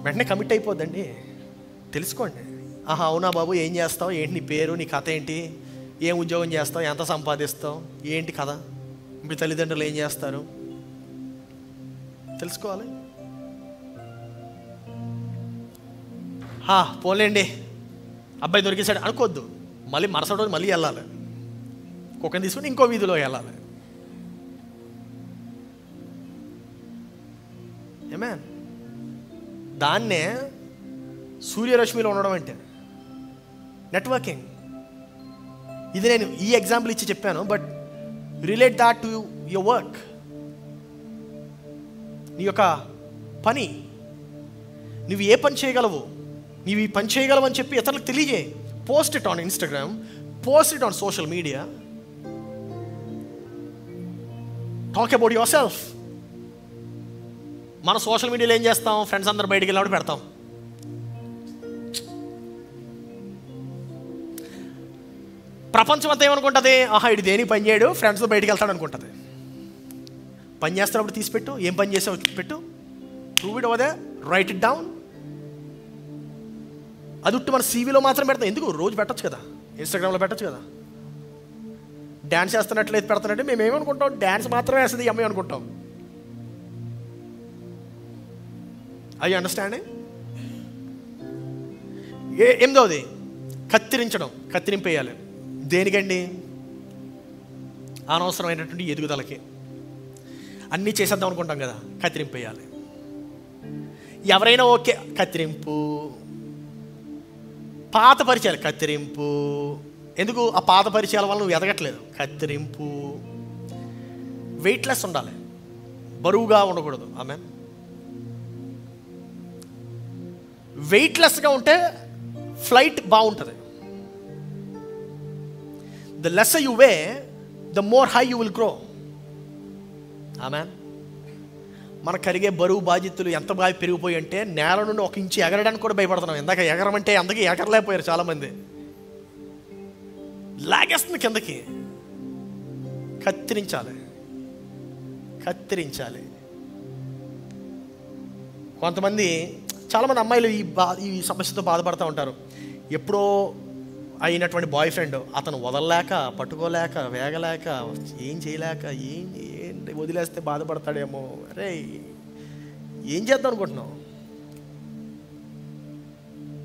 వెంటనే కమిట్ అయిపోద్దండి. తెలుసుకోండి. ఆహా అవునా బాబు, ఏం చేస్తావు, ఏంటి నీ పేరు, నీ కథ ఏంటి, ఏం ఉద్యోగం చేస్తావు, ఎంత సంపాదిస్తావు, ఏంటి కథ, మీ తల్లిదండ్రులు ఏం చేస్తారు తెలుసుకోవాలి. పోలేండి అబ్బాయి దొరికేశాడు అనుకోవద్దు. మళ్ళీ మరుసటి రోజు మళ్ళీ వెళ్ళాలి, కుక్కని తీసుకుని ఇంకో వీధిలో వెళ్ళాలి. ఏమేన్? దాన్నే సూర్యరశ్మిలో ఉండడం అంటే నెట్వర్కింగ్. ఇది నేను ఈ ఎగ్జాంపుల్ ఇచ్చి చెప్పాను, but relate that to your work. నీ యొక్క పని, నువ్వు ఏ పని చేయగలవు, నీవు ఈ పని చేయగలవు అని చెప్పి ఇతరులకు తెలియజేయి. Post it on Instagram, post it on social media. Talk about yourself. మన సోషల్ మీడియాలో ఏం చేస్తాం? ఫ్రెండ్స్ అందరు బయటికి వెళ్ళినప్పుడు పెడతాం. ప్రపంచం అంతా ఏమనుకుంటుంది? ఆహా ఇటు దేనికి పని చేయడు, ఫ్రెండ్స్తో బయటికి వెళ్తాడు అనుకుంటుంది. పని చేస్తున్నప్పుడు తీసి పెట్టు, ఏం పని చేసావు పెట్టు, prove it over there, write it down. అది ఉట్టు మన సీవీలో మాత్రం పెడతాం. ఎందుకు? రోజు పెట్టచ్చు కదా, ఇన్స్టాగ్రామ్లో పెట్టచ్చు కదా. డ్యాన్స్ చేస్తున్నట్లయితే పెడుతున్నట్టు మేము ఏమనుకుంటాం? డ్యాన్స్ మాత్రమే వేస్తుంది ఈ అమ్మాయి అనుకుంటాం. I understanding? 8వది కత్తిరించడం, కత్తిరింపేయాలి. దేనికండి? అనవసరమైనటువంటి ఎదుగుదలకి. అన్నీ చేసేద్దాం అనుకుంటాం కదా, కత్తిరింపు వేయాలి. ఎవరైనా ఓకే, కత్తిరింపు. పాత పరిచయాలు, కత్తిరింపు. ఎందుకు? ఆ పాత పరిచయాల వల్ల నువ్వు ఎదగట్లేదు. కత్తిరింపు. వెయిట్లెస్ ఉండాలి, బరువుగా ఉండకూడదు. ఆమె వెయిట్లెస్గా ఉంటే ఫ్లైట్ బాగుంటుంది. The less you way, the more high you will grow. ఆమె మన కరిగే బరువు బాధ్యతలు ఎంత బాగా పెరిగిపోయి అంటే నేల నుండి 1 ఇంచు ఎగరడానికి కూడా భయపడుతున్నాం. ఇందాక ఎగరమంటే అందుకే ఎగరలేకపోయారు చాలామంది. లాగేస్తుంది కిందకి. కత్తిరించాలి. కొంతమంది, చాలామంది అమ్మాయిలు ఈ సమస్యతో బాధపడుతూ ఉంటారు. ఎప్పుడో అయినటువంటి బాయ్ ఫ్రెండ్ అతను వదలలేక, పట్టుకోలేక, వేగలేక, ఏం చేయలేక, ఏంటి వదిలేస్తే బాధపడతాడేమో. అరే ఏం చేద్దాం అనుకుంటున్నావు?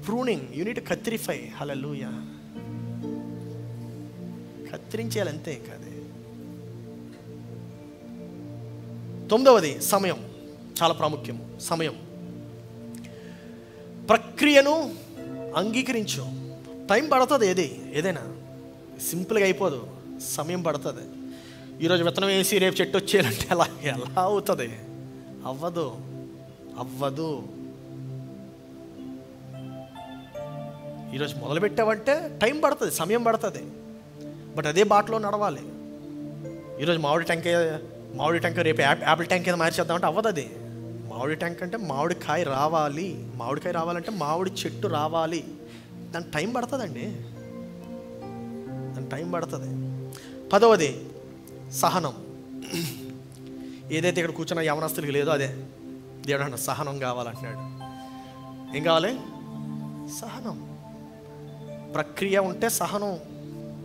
ప్రూనింగ్, యూ నీడ్ టు కత్తిరిఫై. హల్లెలూయా. కత్తిరించేయాలి అంతే. ఇంకా అది 9వది సమయం. చాలా ప్రాముఖ్యం సమయం. ప్రక్రియను అంగీకరించు. టైం పడుతుంది. ఏదైనా సింపుల్గా అయిపోదు, సమయం పడుతుంది. ఈరోజు విత్తనం వేసి రేపు చెట్టు వచ్చేయాలంటే ఎలా అవుతుంది? అవ్వదు. ఈరోజు మొదలుపెట్టావంటే టైం పడుతుంది, సమయం పడుతుంది. బట్ అదే బాటలో నడవాలి. ఈరోజు మామిడి టెంకాయ రేపు యాపిల్ టెంకాయ మార్చేద్దామంటే అవ్వదు. అది మామిడి టెంక అంటే మామిడికాయ రావాలి. మామిడికాయ రావాలంటే మామిడి చెట్టు రావాలి. దానికి టైం పడుతుందండి, టైం పడుతుంది. 10వది సహనం. ఏదైతే ఇక్కడ కూర్చున్న యవనస్తులకి లేదో అదే దేవుడు అన్న సహనం కావాలంటున్నాడు. ఏం కావాలి? సహనం. ప్రక్రియ ఉంటే సహనం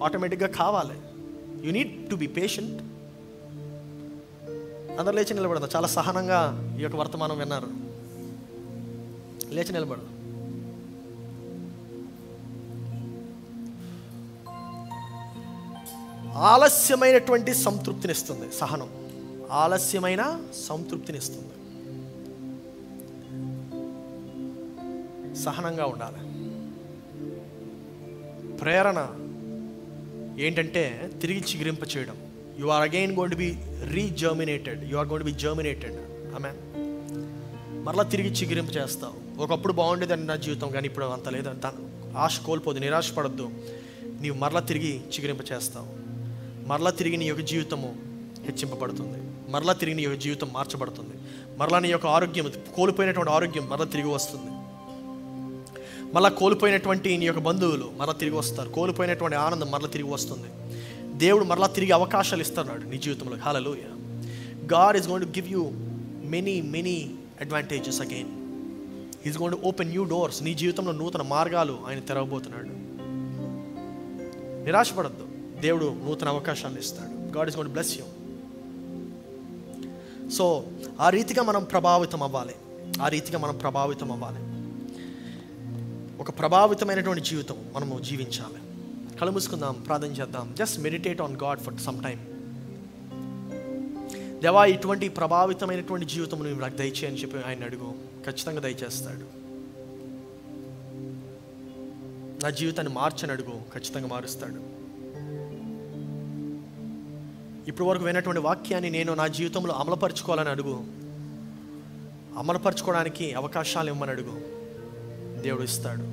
ఆటోమేటిక్గా కావాలి. You need to be patient. అందరు లేచి నిలబడదాం. చాలా సహనంగా ఈ యొక్క వర్తమానం విన్నారు. లేచి నిలబడదాం. ఆలస్యమైనటువంటి సంతృప్తినిస్తుంది సహనం. ఆలస్యమైన సంతృప్తినిస్తుంది. సహనంగా ఉండాలి. ప్రేరణ ఏంటంటే తిరిగి చిగురింప చేయడం. You are again going to be regerminated. You are going to be germinated. Amen. మరలా తిరిగి చిగురింప చేస్తావు. ఒకప్పుడు బాగుండేదని నా జీవితం, కానీ ఇప్పుడు అంత లేదు. ఆశ కోల్పోదు, నిరాశపడద్దు. నీవు మరలా తిరిగి చిగురింప చేస్తావు. మరలా తిరిగి నీ యొక్క జీవితము హెచ్చింపబడుతుంది. మరలా తిరిగి నీ యొక్క జీవితం మార్చబడుతుంది. మరలా నీ యొక్క ఆరోగ్యం, కోల్పోయినటువంటి ఆరోగ్యం మరలా తిరిగి వస్తుంది. మరలా కోల్పోయినటువంటి నీ యొక్క బంధువులు మరలా తిరిగి వస్తారు. కోల్పోయినటువంటి ఆనందం మరలా తిరిగి వస్తుంది. దేవుడు మరలా తిరిగి అవకాశాలు ఇస్తున్నాడు నీ జీవితంలో. Hallelujah. God is going to give you many advantages again. Is going to open new doors. నీ జీవితంలో నూతన మార్గాలు ఆయన తెరవబోతున్నాడు. నిరాశపడద్దు. దేవుడు నూతన అవకాశాలు ఇస్తాడు. God is going to bless you. So ఆ రీతిగా మనం ప్రభావితం అవ్వాలి. ఒక ప్రభావితమైనటువంటి జీవితం మనము జీవించాలి. కళ్ళు మూసుకుందాం, ప్రార్థన చేద్దాం. Just meditate on God for some time. దేవా, ఇటువంటి ప్రభావితమైనటువంటి జీవితం నువ్వు నాకు దయచేయని చెప్పి ఆయన అడుగు. ఖచ్చితంగా దయచేస్తాడు. నా జీవితాన్ని మార్చని అడుగు, ఖచ్చితంగా మారుస్తాడు. ఇప్పుడు వరకు విన్నటువంటి వాక్యాన్ని నేను నా జీవితంలో అమలుపరుచుకోవాలని అడుగు. అమలుపరుచుకోవడానికి అవకాశాలు ఇవ్వమని అడుగు. దేవుడు ఇస్తాడు.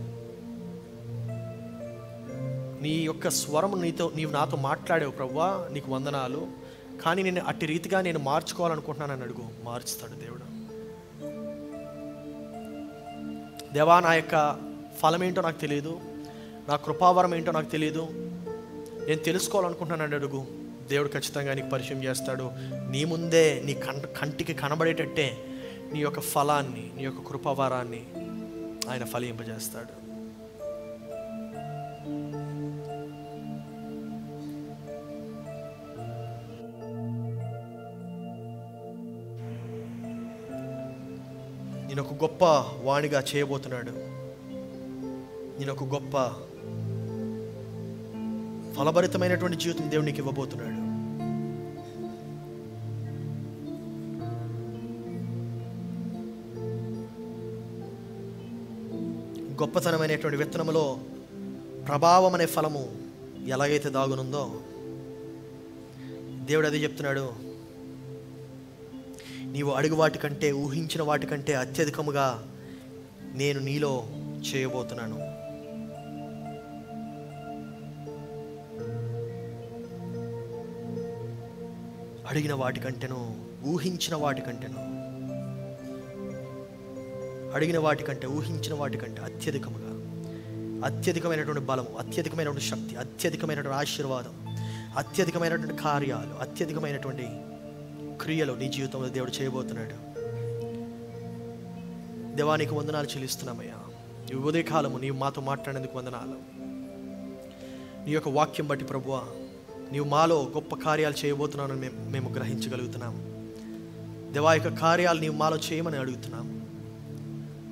నీ యొక్క స్వరం నీవు నాతో మాట్లాడావు ప్రభువా, నీకు వందనాలు. కానీ నేను అట్టి రీతిగా నేను మార్చుకోవాలనుకుంటున్నానని అడుగు. మార్చుతాడు దేవుడు. దేవా, నా యొక్క ఫలం ఏంటో నాకు తెలియదు, నా కృపావరం ఏంటో నాకు తెలియదు, నేను తెలుసుకోవాలనుకుంటున్నానని అడుగు. దేవుడు ఖచ్చితంగా నీకు పరిచయం చేస్తాడు. నీ ముందే నీ కంటికి కనబడేటట్టే నీ యొక్క ఫలాన్ని, నీ యొక్క కృపావరాన్ని ఆయన ఫలింపజేస్తాడు. నేను ఒక గొప్ప వాణిగా చేయబోతున్నాడు. నేను ఒక గొప్ప ఫలభరితమైనటువంటి జీవితం దేవునికి ఇవ్వబోతున్నాడు. గొప్పతనమైనటువంటి విత్తనములో ప్రభావం అనే ఫలము ఎలాగైతే దాగునుందో, దేవుడు అదే చెప్తున్నాడు. నీవు అడుగు వాటికంటే, ఊహించిన వాటికంటే అత్యధికముగా నేను నీలో చేయబోతున్నాను. అడిగిన వాటికంటేను, ఊహించిన వాటికంటేను, అడిగిన వాటికంటే, ఊహించిన వాటికంటే అత్యధికముగా, అత్యధికమైనటువంటి బలము, అత్యధికమైనటువంటి శక్తి, అత్యధికమైనటువంటి ఆశీర్వాదం, అత్యధికమైనటువంటి కార్యాలు, అత్యధికమైనటువంటి క్రియలు నీ జీవితంలో దేవుడు చేయబోతున్నాడు. దేవానికి వందనాలు చెల్లిస్తున్నామయ్యా. ఈ ఉదయకాలము నీవు మాతో మాట్లాడేందుకు వందనాలు. నీ యొక్క వాక్యం బట్టి ప్రభువా, నీవు మాలో గొప్ప కార్యాలు చేయబోతున్నావు మేము గ్రహించగలుగుతున్నాము. దేవా యొక్క కార్యాలు నీవు మాలో చేయమని అడుగుతున్నాము.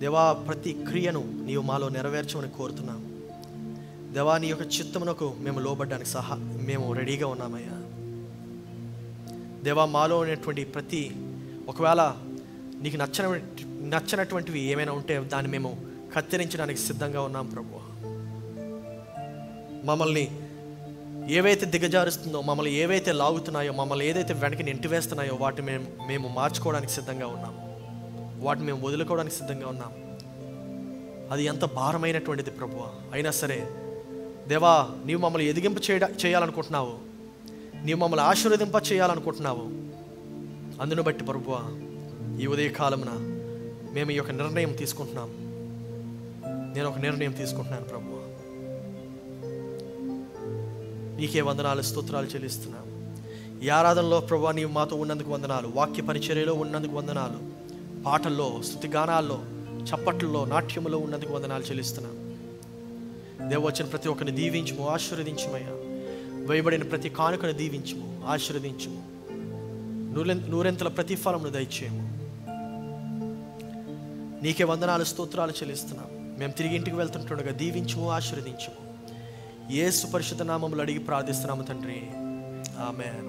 దేవా ప్రతి క్రియను నీవు మాలో నెరవేర్చమని కోరుతున్నాము. దేవా నీ యొక్క చిత్తమునకు మేము లోబడ్డానికి మేము రెడీగా ఉన్నామయ్యా. దేవా మాలో ఉన్నటువంటి ప్రతి, ఒకవేళ నీకు నచ్చనటువంటివి ఏమైనా ఉంటే దాన్ని మేము కత్తిరించడానికి సిద్ధంగా ఉన్నాం ప్రభువా. మమ్మల్ని ఏవైతే దిగజారుస్తుందో, మమ్మల్ని ఏవైతే లాగుతున్నాయో, మమ్మల్ని ఏదైతే వెనక్కి నెట్టివేస్తున్నాయో వాటిని మేము మార్చుకోవడానికి సిద్ధంగా ఉన్నాము. వాటిని మేము వదులుకోవడానికి సిద్ధంగా ఉన్నాం. అది ఎంత భారమైనటువంటిది ప్రభువా. అయినా సరే దేవా, నీవు మమ్మల్ని ఎదిగింప చేయాలనుకుంటున్నావు, నీవు మమ్మల్ని ఆశీర్వదింప చేయాలనుకుంటున్నావు. అందును బట్టి ప్రభువా, ఈ ఉదయకాలమున మేము ఈ యొక్క నిర్ణయం తీసుకుంటున్నాం. నేను ఒక నిర్ణయం తీసుకుంటున్నాను ప్రభువా. నీకే వందనాలు, స్తోత్రాలు చెల్లిస్తున్నాం. ఈ ఆరాధనలో ప్రభువా నీవు మాతో ఉన్నందుకు వందనాలు. వాక్య పరిచర్యలో ఉన్నందుకు వందనాలు. పాటల్లో, స్తుతి గానాల్లో, చప్పట్లలో, నాట్యములో ఉన్నందుకు వందనాలు చెల్లిస్తున్నాం. దేవ వచ్చిన ప్రతి ఒక్కరిని దీవించుము, ఆశీర్వదించుమయ్యా. వేయబడిన ప్రతి కానుకను దీవించుము, ఆశీర్వదించుము. నూరెంతల ప్రతిఫలమును దయచేయము. నీకే వందనాలు, స్తోత్రాలు చెల్లిస్తున్నాం. మేము తిరిగి ఇంటికి వెళ్తుంటుండగా దీవించుము, ఆశీర్వదించుము. యేసు పరిశుద్ధ నామములో అడిగి ప్రార్థిస్తున్నాము తండ్రి, ఆమేన్.